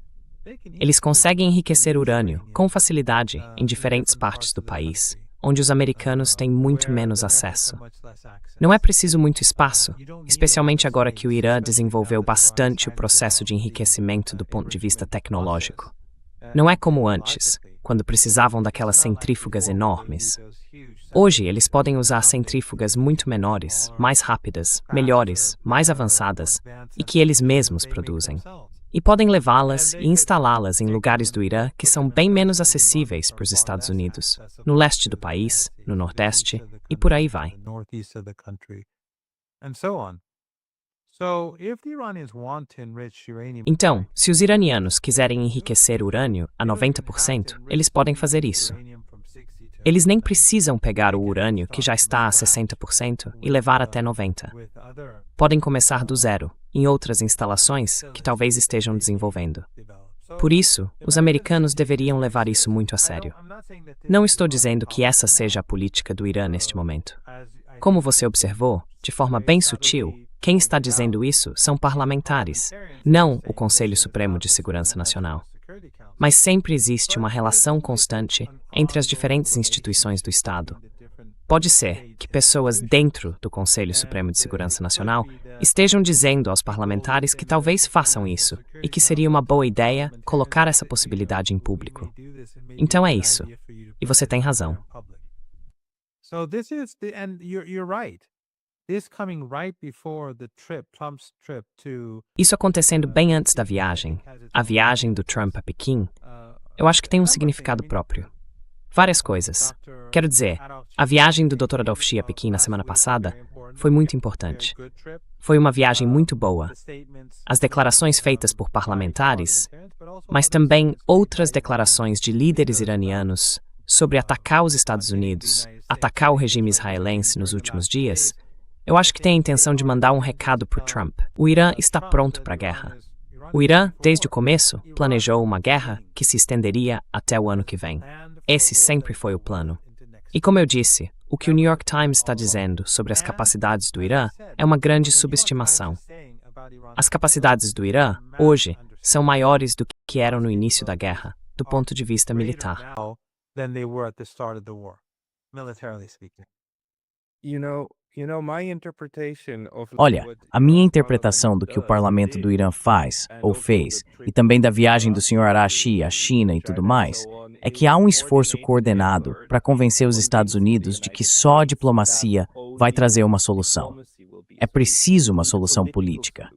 Eles conseguem enriquecer urânio com facilidade em diferentes partes do país, onde os americanos têm muito menos acesso. Não é preciso muito espaço, especialmente agora que o Irã desenvolveu bastante o processo de enriquecimento do ponto de vista tecnológico. Não é como antes, quando precisavam daquelas centrífugas enormes. Hoje, eles podem usar centrífugas muito menores, mais rápidas, melhores, mais avançadas, e que eles mesmos produzem. E podem levá-las e instalá-las em lugares do Irã que são bem menos acessíveis para os Estados Unidos, no leste do país, no nordeste, e por aí vai. Então, se os iranianos quiserem enriquecer urânio a 90%, eles podem fazer isso. Eles nem precisam pegar o urânio que já está a 60% e levar até 90%. Podem começar do zero, em outras instalações que talvez estejam desenvolvendo. Por isso, os americanos deveriam levar isso muito a sério. Não estou dizendo que essa seja a política do Irã neste momento. Como você observou, de forma bem sutil, quem está dizendo isso são parlamentares, não o Conselho Supremo de Segurança Nacional. Mas sempre existe uma relação constante entre as diferentes instituições do Estado. Pode ser que pessoas dentro do Conselho Supremo de Segurança Nacional estejam dizendo aos parlamentares que talvez façam isso e que seria uma boa ideia colocar essa possibilidade em público. Então é isso. E você tem razão. Isso acontecendo bem antes da viagem, a viagem do Trump a Pequim, eu acho que tem um significado próprio. Várias coisas. Quero dizer, a viagem do Dr. Adolf Xi a Pequim na semana passada foi muito importante. Foi uma viagem muito boa. As declarações feitas por parlamentares, mas também outras declarações de líderes iranianos sobre atacar os Estados Unidos, atacar o regime israelense nos últimos dias, eu acho que tem a intenção de mandar um recado para o Trump. O Irã está pronto para a guerra. O Irã, desde o começo, planejou uma guerra que se estenderia até o ano que vem. Esse sempre foi o plano. E como eu disse, o que o New York Times está dizendo sobre as capacidades do Irã é uma grande subestimação. As capacidades do Irã, hoje, são maiores do que eram no início da guerra, do ponto de vista militar. Olha, a minha interpretação do que o parlamento do Irã faz, ou fez, e também da viagem do Sr. Arashi à China e tudo mais, é que há um esforço coordenado para convencer os Estados Unidos de que só a diplomacia vai trazer uma solução. É preciso uma solução política.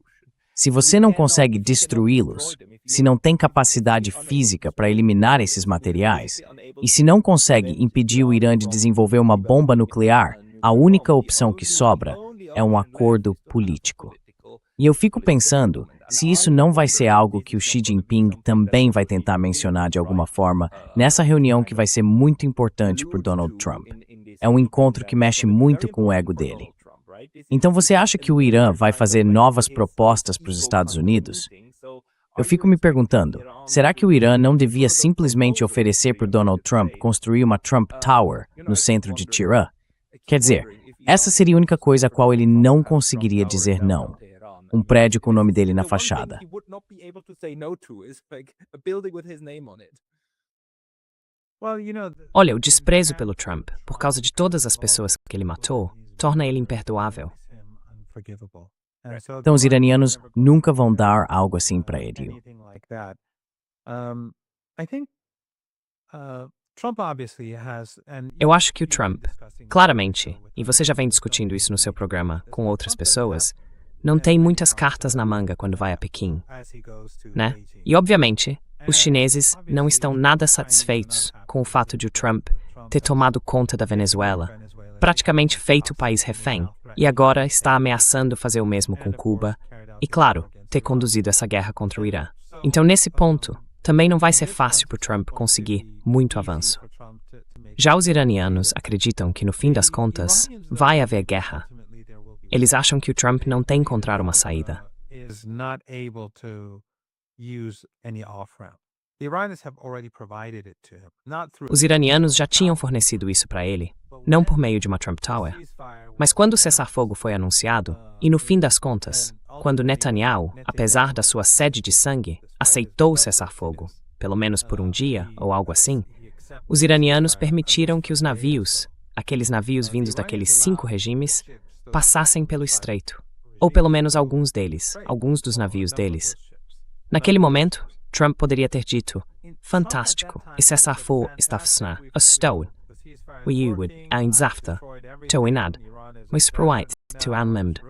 Se você não consegue destruí-los, se não tem capacidade física para eliminar esses materiais, e se não consegue impedir o Irã de desenvolver uma bomba nuclear, a única opção que sobra é um acordo político. E eu fico pensando se isso não vai ser algo que o Xi Jinping também vai tentar mencionar de alguma forma nessa reunião que vai ser muito importante para Donald Trump. É um encontro que mexe muito com o ego dele. Então você acha que o Irã vai fazer novas propostas para os Estados Unidos? Eu fico me perguntando, será que o Irã não devia simplesmente oferecer para o Donald Trump construir uma Trump Tower no centro de Tirã? Quer dizer, essa seria a única coisa a qual ele não conseguiria dizer não. Um prédio com o nome dele na fachada. Olha, o desprezo pelo Trump, por causa de todas as pessoas que ele matou, torna ele imperdoável. Então os iranianos nunca vão dar algo assim para ele. Eu acho que o Trump, claramente, e você já vem discutindo isso no seu programa com outras pessoas, não tem muitas cartas na manga quando vai a Pequim, né? E, obviamente, os chineses não estão nada satisfeitos com o fato de o Trump ter tomado conta da Venezuela, praticamente feito o país refém, e agora está ameaçando fazer o mesmo com Cuba, e, claro, ter conduzido essa guerra contra o Irã. Então, nesse ponto, também não vai ser fácil para o Trump conseguir muito avanço. Já os iranianos acreditam que, no fim das contas, vai haver guerra. Eles acham que o Trump não tem encontrar uma saída. The Iranians have already provided it to him, not through Os iranianos já tinham fornecido isso para ele, não por meio de uma Trump Tower. Mas quando o cessar-fogo foi anunciado, e no fim das contas, quando Netanyahu, apesar da sua sede de sangue, aceitou o cessar-fogo, pelo menos por um dia ou algo assim, os iranianos permitiram que os navios, aqueles navios vindos daqueles 5 regimes, passassem pelo estreito, ou pelo menos alguns deles, alguns dos navios deles. Naquele momento, Trump poderia ter dito, fantástico, e cessar-fogo está funcionando, a stone, o Yewid, ein Zafta, Toinad, mas Sprite, to Anlemd.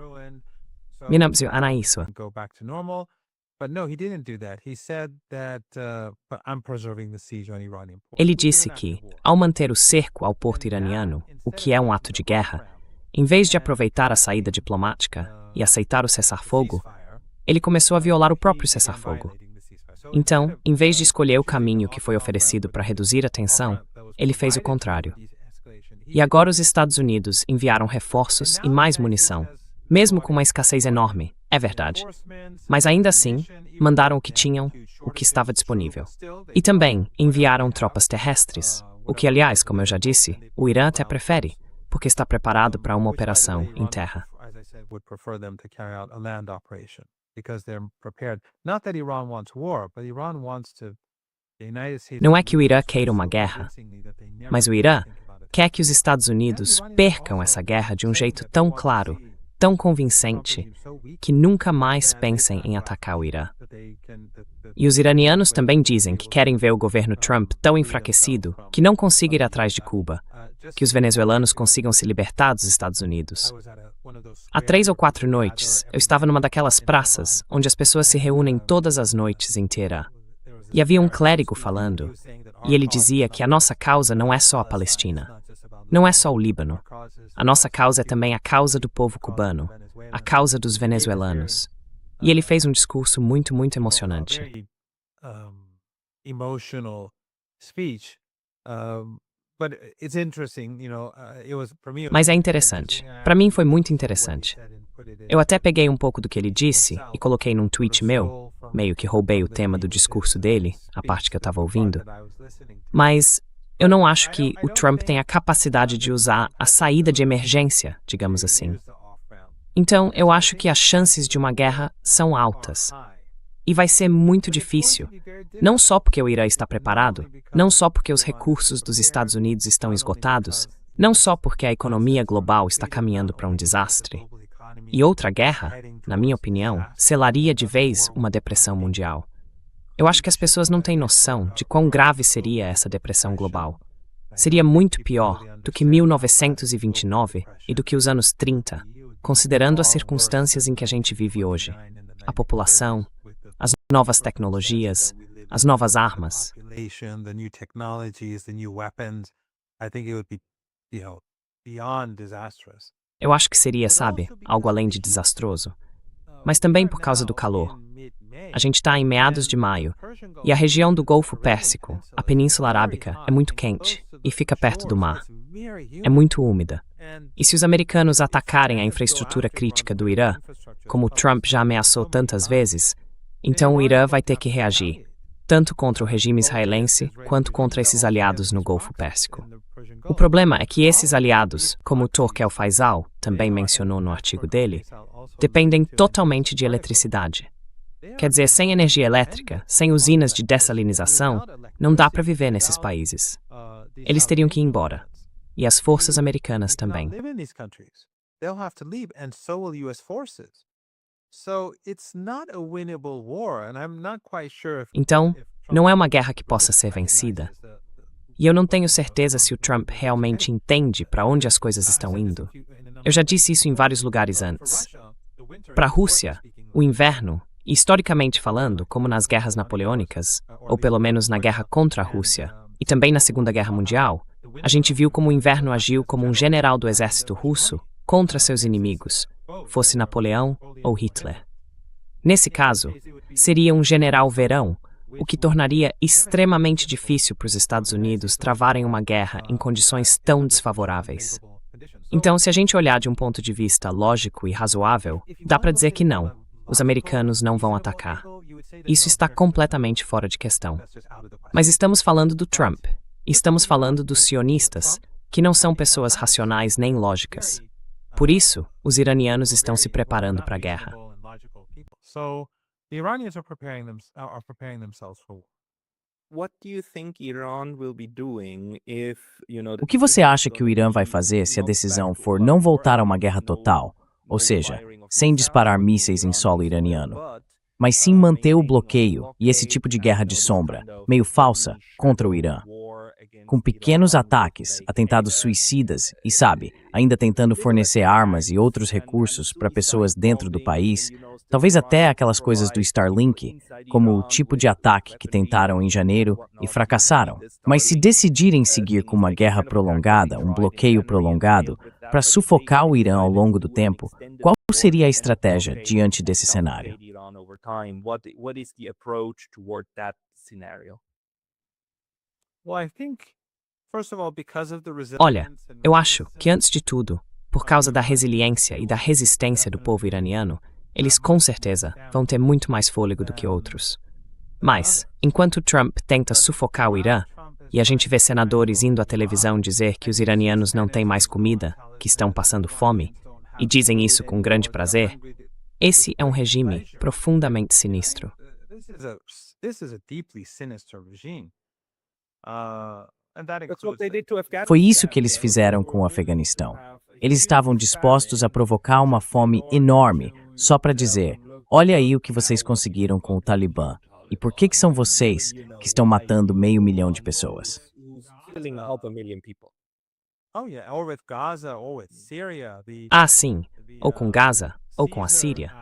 Minamzu Anaísua. go back to normal. But no, he didn't do that. He said that but I'm preserving the siege on Iranian port. Ele disse que, ao manter o cerco ao porto iraniano, o que é um ato de guerra, em vez de aproveitar a saída diplomática e aceitar o cessar-fogo, ele começou a violar o próprio cessar-fogo. Então, em vez de escolher o caminho que foi oferecido para reduzir a tensão, ele fez o contrário. E agora os Estados Unidos enviaram reforços e mais munição, mesmo com uma escassez enorme, é verdade. Mas ainda assim, mandaram o que tinham, o que estava disponível. E também enviaram tropas terrestres, o que, aliás, como eu já disse, o Irã até prefere, porque está preparado para uma operação em terra. Não é que o Irã queira uma guerra, mas o Irã quer que os Estados Unidos percam essa guerra de um jeito tão claro, tão convincente, que nunca mais pensem em atacar o Irã. E os iranianos também dizem que querem ver o governo Trump tão enfraquecido que não consiga ir atrás de Cuba, que os venezuelanos consigam se libertar dos Estados Unidos. Há 3 ou 4 noites, eu estava numa daquelas praças onde as pessoas se reúnem todas as noites em Teherã. E havia um clérigo falando, e ele dizia que a nossa causa não é só a Palestina. Não é só o Líbano. A nossa causa é também a causa do povo cubano, a causa dos venezuelanos. E ele fez um discurso muito, muito emocionante. Mas é interessante. Para mim foi muito interessante. Eu até peguei um pouco do que ele disse e coloquei num tweet meu, meio que roubei o tema do discurso dele, a parte que eu estava ouvindo. Mas eu não acho que o Trump tem a capacidade de usar a saída de emergência, digamos assim. Então, eu acho que as chances de uma guerra são altas. E vai ser muito difícil. Não só porque o Irã está preparado, não só porque os recursos dos Estados Unidos estão esgotados, não só porque a economia global está caminhando para um desastre. E outra guerra, na minha opinião, selaria de vez uma depressão mundial. Eu acho que as pessoas não têm noção de quão grave seria essa depressão global. Seria muito pior do que 1929 e do que os anos 30, considerando as circunstâncias em que a gente vive hoje. A população, as novas tecnologias, as novas armas. Eu acho que seria, sabe, algo além de desastroso. Mas também por causa do calor. A gente está em meados de maio, e a região do Golfo Pérsico, a Península Arábica, é muito quente e fica perto do mar. É muito úmida. E se os americanos atacarem a infraestrutura crítica do Irã, como Trump já ameaçou tantas vezes, então o Irã vai ter que reagir, tanto contra o regime israelense quanto contra esses aliados no Golfo Pérsico. O problema é que esses aliados, como o Turk El-Faisal também mencionou no artigo dele, dependem totalmente de eletricidade. Quer dizer, sem energia elétrica, sem usinas de dessalinização, não dá para viver nesses países. Eles teriam que ir embora. E as forças americanas também. Então, não é uma guerra que possa ser vencida. E eu não tenho certeza se o Trump realmente entende para onde as coisas estão indo. Eu já disse isso em vários lugares antes. Para a Rússia, o inverno, historicamente falando, como nas guerras napoleônicas, ou pelo menos na guerra contra a Rússia, e também na Segunda Guerra Mundial, a gente viu como o inverno agiu como um general do exército russo contra seus inimigos, fosse Napoleão ou Hitler. Nesse caso, seria um general verão, o que tornaria extremamente difícil para os Estados Unidos travarem uma guerra em condições tão desfavoráveis. Então, se a gente olhar de um ponto de vista lógico e razoável, dá para dizer que não. Os americanos não vão atacar. Isso está completamente fora de questão. Mas estamos falando do Trump. Estamos falando dos sionistas, que não são pessoas racionais nem lógicas. Por isso, os iranianos estão se preparando para a guerra. O que você acha que o Irã vai fazer se a decisão for não voltar a uma guerra total, ou seja, sem disparar mísseis em solo iraniano, mas sim manter o bloqueio e esse tipo de guerra de sombra, meio falsa, contra o Irã? Com pequenos ataques, atentados suicidas e, sabe, ainda tentando fornecer armas e outros recursos para pessoas dentro do país, talvez até aquelas coisas do Starlink, como o tipo de ataque que tentaram em janeiro e fracassaram. Mas se decidirem seguir com uma guerra prolongada, um bloqueio prolongado, para sufocar o Irã ao longo do tempo, qual seria a estratégia diante desse cenário? Olha, eu acho que, antes de tudo, por causa da resiliência e da resistência do povo iraniano, eles com certeza vão ter muito mais fôlego do que outros. Mas, enquanto Trump tenta sufocar o Irã, e a gente vê senadores indo à televisão dizer que os iranianos não têm mais comida, que estão passando fome, e dizem isso com grande prazer, esse é um regime profundamente sinistro. Foi isso que eles fizeram com o Afeganistão. Eles estavam dispostos a provocar uma fome enorme, só para dizer, olha aí o que vocês conseguiram com o Talibã. E por que são vocês que estão matando 500 mil de pessoas? Ah, sim. Ou com Gaza, ou com a Síria.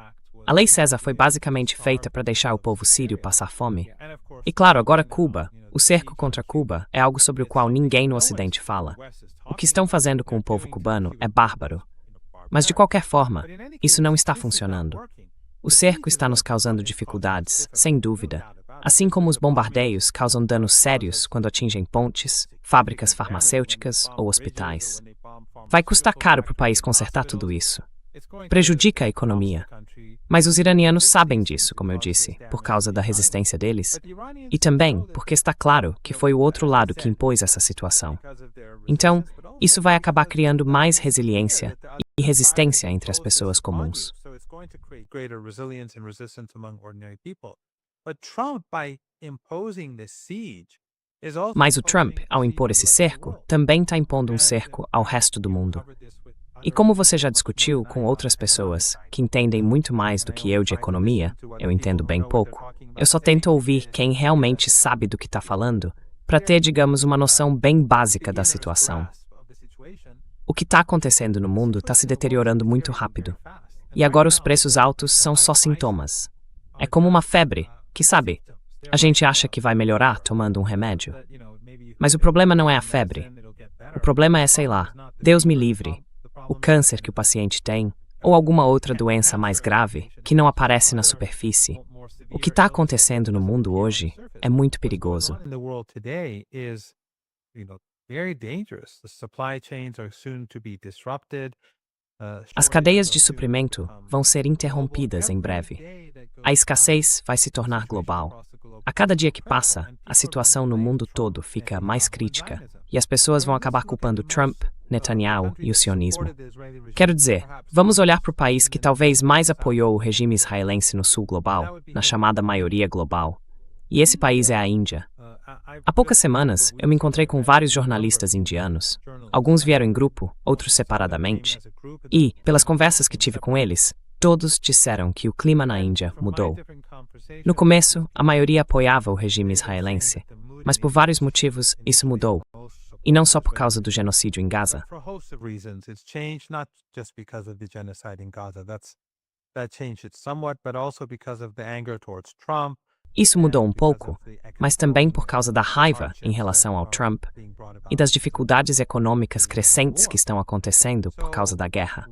A Lei César foi basicamente feita para deixar o povo sírio passar fome. E claro, agora Cuba. O cerco contra Cuba é algo sobre o qual ninguém no Ocidente fala. O que estão fazendo com o povo cubano é bárbaro. Mas de qualquer forma, isso não está funcionando. O cerco está nos causando dificuldades, sem dúvida, assim como os bombardeios causam danos sérios quando atingem pontes, fábricas farmacêuticas ou hospitais. Vai custar caro para o país consertar tudo isso. Prejudica a economia. Mas os iranianos sabem disso, como eu disse, por causa da resistência deles, e também porque está claro que foi o outro lado que impôs essa situação. Então, isso vai acabar criando mais resiliência e resistência entre as pessoas comuns. Mas o Trump, ao impor esse cerco, também está impondo um cerco ao resto do mundo. E como você já discutiu com outras pessoas que entendem muito mais do que eu de economia, eu entendo bem pouco, eu só tento ouvir quem realmente sabe do que está falando para ter, digamos, uma noção bem básica da situação. O que está acontecendo no mundo está se deteriorando muito rápido. E agora os preços altos são só sintomas. É como uma febre, que sabe, a gente acha que vai melhorar tomando um remédio. Mas o problema não é a febre. O problema é, sei lá, Deus me livre, o câncer que o paciente tem, ou alguma outra doença mais grave que não aparece na superfície. O que está acontecendo no mundo hoje é muito perigoso. As cadeias de suprimento vão ser interrompidas em breve. A escassez vai se tornar global. A cada dia que passa, a situação no mundo todo fica mais crítica e as pessoas vão acabar culpando Trump, Netanyahu e o sionismo. Quero dizer, vamos olhar para o país que talvez mais apoiou o regime israelense no sul global, na chamada maioria global. E esse país é a Índia. Há poucas semanas, eu me encontrei com vários jornalistas indianos. Alguns vieram em grupo, outros separadamente. E, pelas conversas que tive com eles, todos disseram que o clima na Índia mudou. No começo, a maioria apoiava o regime israelense, mas por vários motivos isso mudou. E não só por causa do genocídio em Gaza. Isso mudou um pouco, mas também por causa da raiva em relação ao Trump e das dificuldades econômicas crescentes que estão acontecendo por causa da guerra.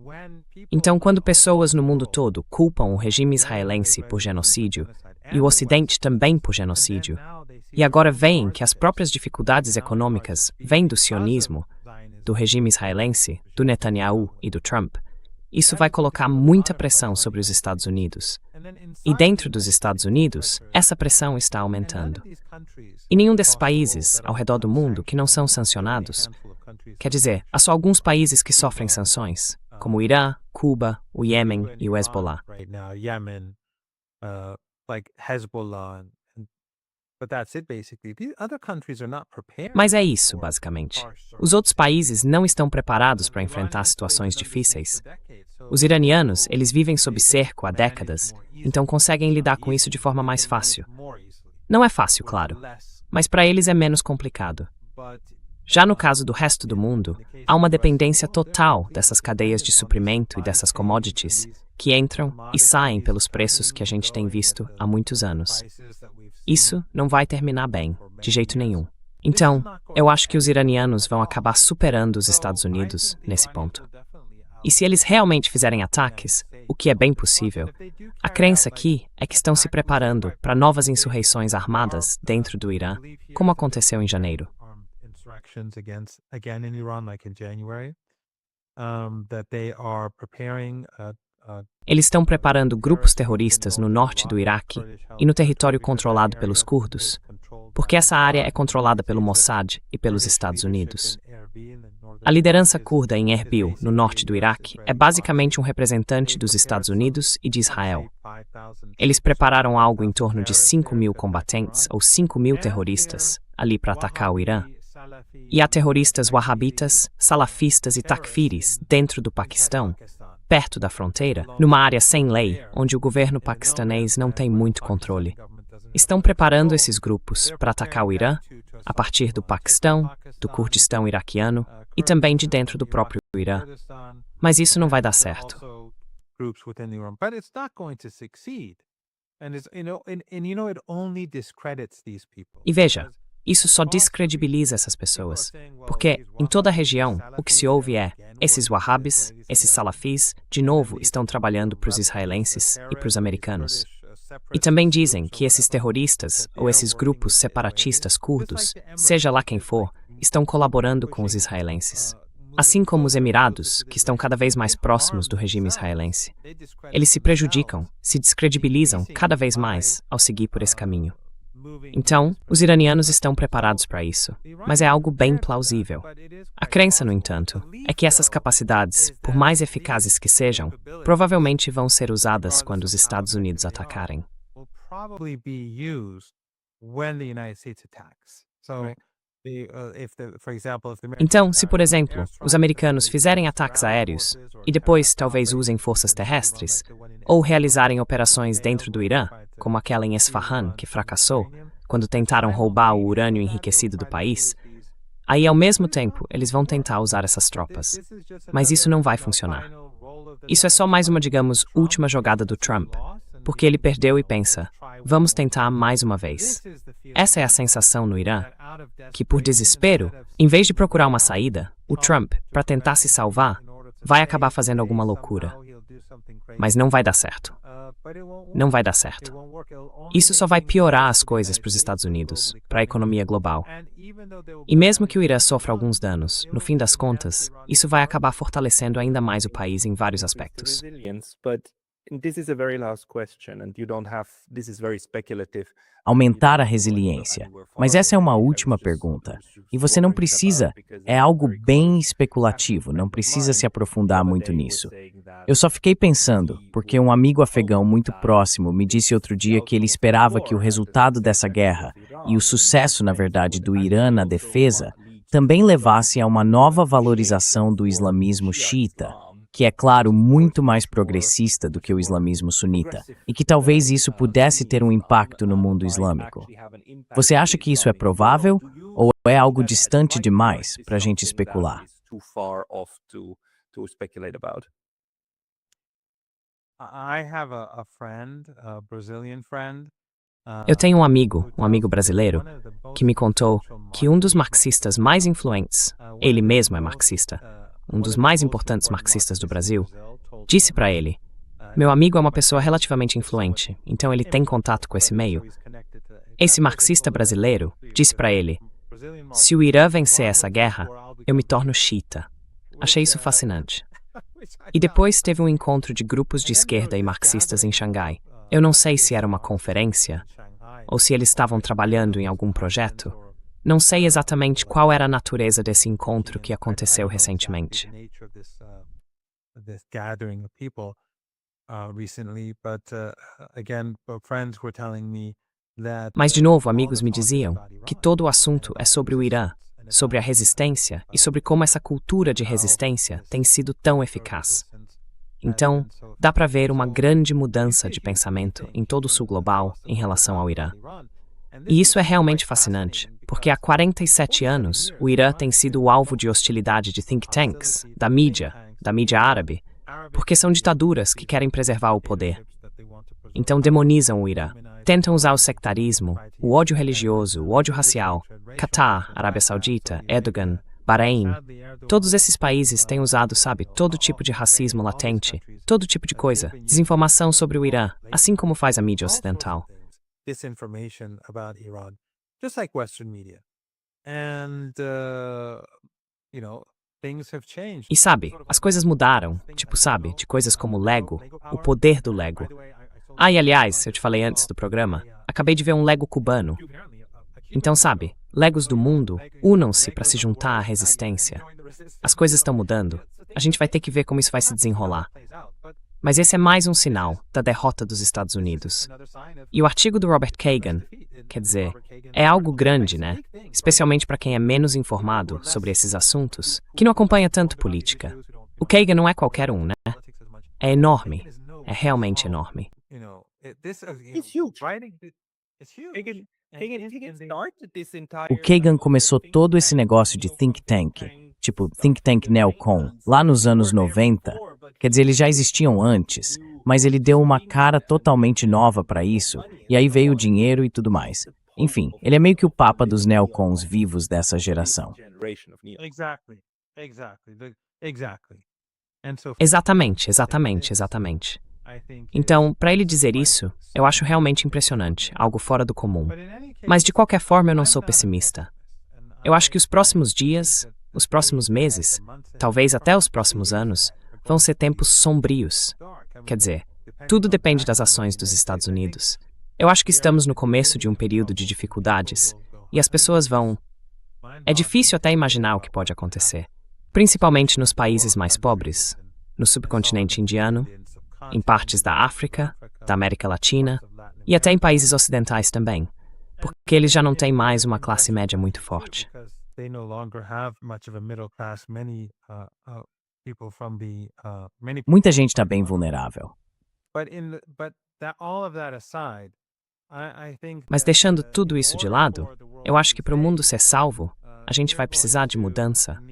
Então, quando pessoas no mundo todo culpam o regime israelense por genocídio e o Ocidente também por genocídio, e agora veem que as próprias dificuldades econômicas vêm do sionismo, do regime israelense, do Netanyahu e do Trump, isso vai colocar muita pressão sobre os Estados Unidos. E dentro dos Estados Unidos, essa pressão está aumentando. E nenhum desses países ao redor do mundo que não são sancionados, quer dizer, há só alguns países que sofrem sanções, como o Irã, Cuba, o Iêmen e o Hezbollah. Mas é isso, basicamente. Os outros países não estão preparados para enfrentar situações difíceis. Os iranianos, eles vivem sob cerco há décadas, então conseguem lidar com isso de forma mais fácil. Não é fácil, claro, mas para eles é menos complicado. Já no caso do resto do mundo, há uma dependência total dessas cadeias de suprimento e dessas commodities que entram e saem pelos preços que a gente tem visto há muitos anos. Isso não vai terminar bem, de jeito nenhum. Então, eu acho que os iranianos vão acabar superando os Estados Unidos nesse ponto. E se eles realmente fizerem ataques, o que é bem possível, a crença aqui é que estão se preparando para novas insurreições armadas dentro do Irã, como aconteceu em janeiro. Eles estão preparando grupos terroristas no norte do Iraque e no território controlado pelos curdos, porque essa área é controlada pelo Mossad e pelos Estados Unidos. A liderança curda em Erbil, no norte do Iraque, é basicamente um representante dos Estados Unidos e de Israel. Eles prepararam algo em torno de 5.000 combatentes ou 5.000 terroristas ali para atacar o Irã. E há terroristas wahhabitas, salafistas e takfiris dentro do Paquistão, perto da fronteira, numa área sem lei, onde o governo paquistanês não tem muito controle. Estão preparando esses grupos para atacar o Irã, a partir do Paquistão, do Kurdistão iraquiano e também de dentro do próprio Irã. Mas isso não vai dar certo. E veja, isso só descredibiliza essas pessoas, porque em toda a região o que se ouve é esses wahhabis, esses salafis, de novo estão trabalhando para os israelenses e para os americanos. E também dizem que esses terroristas ou esses grupos separatistas curdos, seja lá quem for, estão colaborando com os israelenses. Assim como os Emirados, que estão cada vez mais próximos do regime israelense. Eles se prejudicam, se descredibilizam cada vez mais ao seguir por esse caminho. Então, os iranianos estão preparados para isso, mas é algo bem plausível. A crença, no entanto, é que essas capacidades, por mais eficazes que sejam, provavelmente vão ser usadas quando os Estados Unidos atacarem. Então, se, por exemplo, os americanos fizerem ataques aéreos e depois talvez usem forças terrestres, ou realizarem operações dentro do Irã, como aquela em Esfahan, que fracassou, quando tentaram roubar o urânio enriquecido do país, aí ao mesmo tempo eles vão tentar usar essas tropas. Mas isso não vai funcionar. Isso é só mais uma, digamos, última jogada do Trump, porque ele perdeu e pensa, vamos tentar mais uma vez. Essa é a sensação no Irã, que por desespero, em vez de procurar uma saída, o Trump, para tentar se salvar, vai acabar fazendo alguma loucura. Mas não vai dar certo. Não vai dar certo. Isso só vai piorar as coisas para os Estados Unidos, para a economia global. E mesmo que o Irã sofra alguns danos, no fim das contas, isso vai acabar fortalecendo ainda mais o país em vários aspectos. Aumentar a resiliência. Mas essa é uma última pergunta. E você não precisa, é algo bem especulativo, não precisa se aprofundar muito nisso. Eu só fiquei pensando, porque um amigo afegão muito próximo me disse outro dia que ele esperava que o resultado dessa guerra, e o sucesso, na verdade, do Irã na defesa, também levasse a uma nova valorização do islamismo xiita, que é, claro, muito mais progressista do que o islamismo sunita, e que talvez isso pudesse ter um impacto no mundo islâmico. Você acha que isso é provável, ou é algo distante demais para a gente especular? Eu tenho um amigo brasileiro, que me contou que um dos marxistas mais influentes, ele mesmo é marxista, um dos mais importantes marxistas do Brasil, disse para ele, meu amigo é uma pessoa relativamente influente, então ele tem contato com esse meio. Esse marxista brasileiro disse para ele, se o Irã vencer essa guerra, eu me torno xiita. Achei isso fascinante. E depois teve um encontro de grupos de esquerda e marxistas em Xangai. Eu não sei se era uma conferência ou se eles estavam trabalhando em algum projeto. Não sei exatamente qual era a natureza desse encontro que aconteceu recentemente. Mas, de novo, amigos me diziam que todo o assunto é sobre o Irã, sobre a resistência e sobre como essa cultura de resistência tem sido tão eficaz. Então, dá para ver uma grande mudança de pensamento em todo o sul global em relação ao Irã. E isso é realmente fascinante, porque há 47 anos o Irã tem sido o alvo de hostilidade de think tanks, da mídia árabe, porque são ditaduras que querem preservar o poder. Então demonizam o Irã, tentam usar o sectarismo, o ódio religioso, o ódio racial. Catar, Arábia Saudita, Erdogan, Bahrein, todos esses países têm usado, todo tipo de racismo latente, todo tipo de coisa, desinformação sobre o Irã, assim como faz a mídia ocidental. Disinformation about Iran, just like Western media. And, things have changed. E as coisas mudaram, de coisas como Lego, o poder do Lego. E aliás, eu te falei antes do programa, acabei de ver um Lego cubano. Então, Legos do mundo, unam-se para se juntar à resistência. As coisas estão mudando. A gente vai ter que ver como isso vai se desenrolar. Mas esse é mais um sinal da derrota dos Estados Unidos. E o artigo do Robert Kagan, é algo grande, né? Especialmente para quem é menos informado sobre esses assuntos, que não acompanha tanto política. O Kagan não é qualquer um, né? É enorme. É realmente enorme. O Kagan começou todo esse negócio de think tank, tipo think tank neocon, lá nos anos 90. Quer dizer, eles já existiam antes, mas ele deu uma cara totalmente nova para isso, e aí veio o dinheiro e tudo mais. Enfim, ele é meio que o papa dos neocons vivos dessa geração. Exatamente. Então, para ele dizer isso, eu acho realmente impressionante, algo fora do comum. Mas, de qualquer forma, eu não sou pessimista. Eu acho que os próximos dias, os próximos meses, talvez até os próximos anos, vão ser tempos sombrios. Quer dizer, tudo depende das ações dos Estados Unidos. Eu acho que estamos no começo de um período de dificuldades, e as pessoas vão... É difícil até imaginar o que pode acontecer, principalmente nos países mais pobres, no subcontinente indiano, em partes da África, da América Latina e até em países ocidentais também, porque eles já não têm mais uma classe média muito forte. Muita gente está bem vulnerável. Mas deixando tudo isso de lado, eu acho que para o mundo ser salvo, a gente vai precisar de mudança.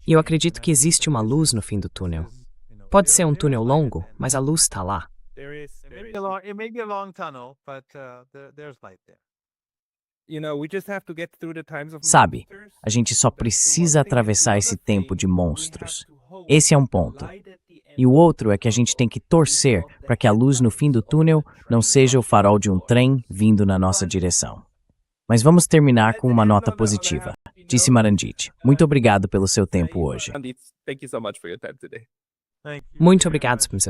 E eu acredito que existe uma luz no fim do túnel. Pode ser um túnel longo, mas a luz está lá. A gente só precisa atravessar esse tempo de monstros. Esse é um ponto. E o outro é que a gente tem que torcer para que a luz no fim do túnel não seja o farol de um trem vindo na nossa direção. Mas vamos terminar com uma nota positiva. Disse Marandit, muito obrigado pelo seu tempo hoje. Muito obrigado por me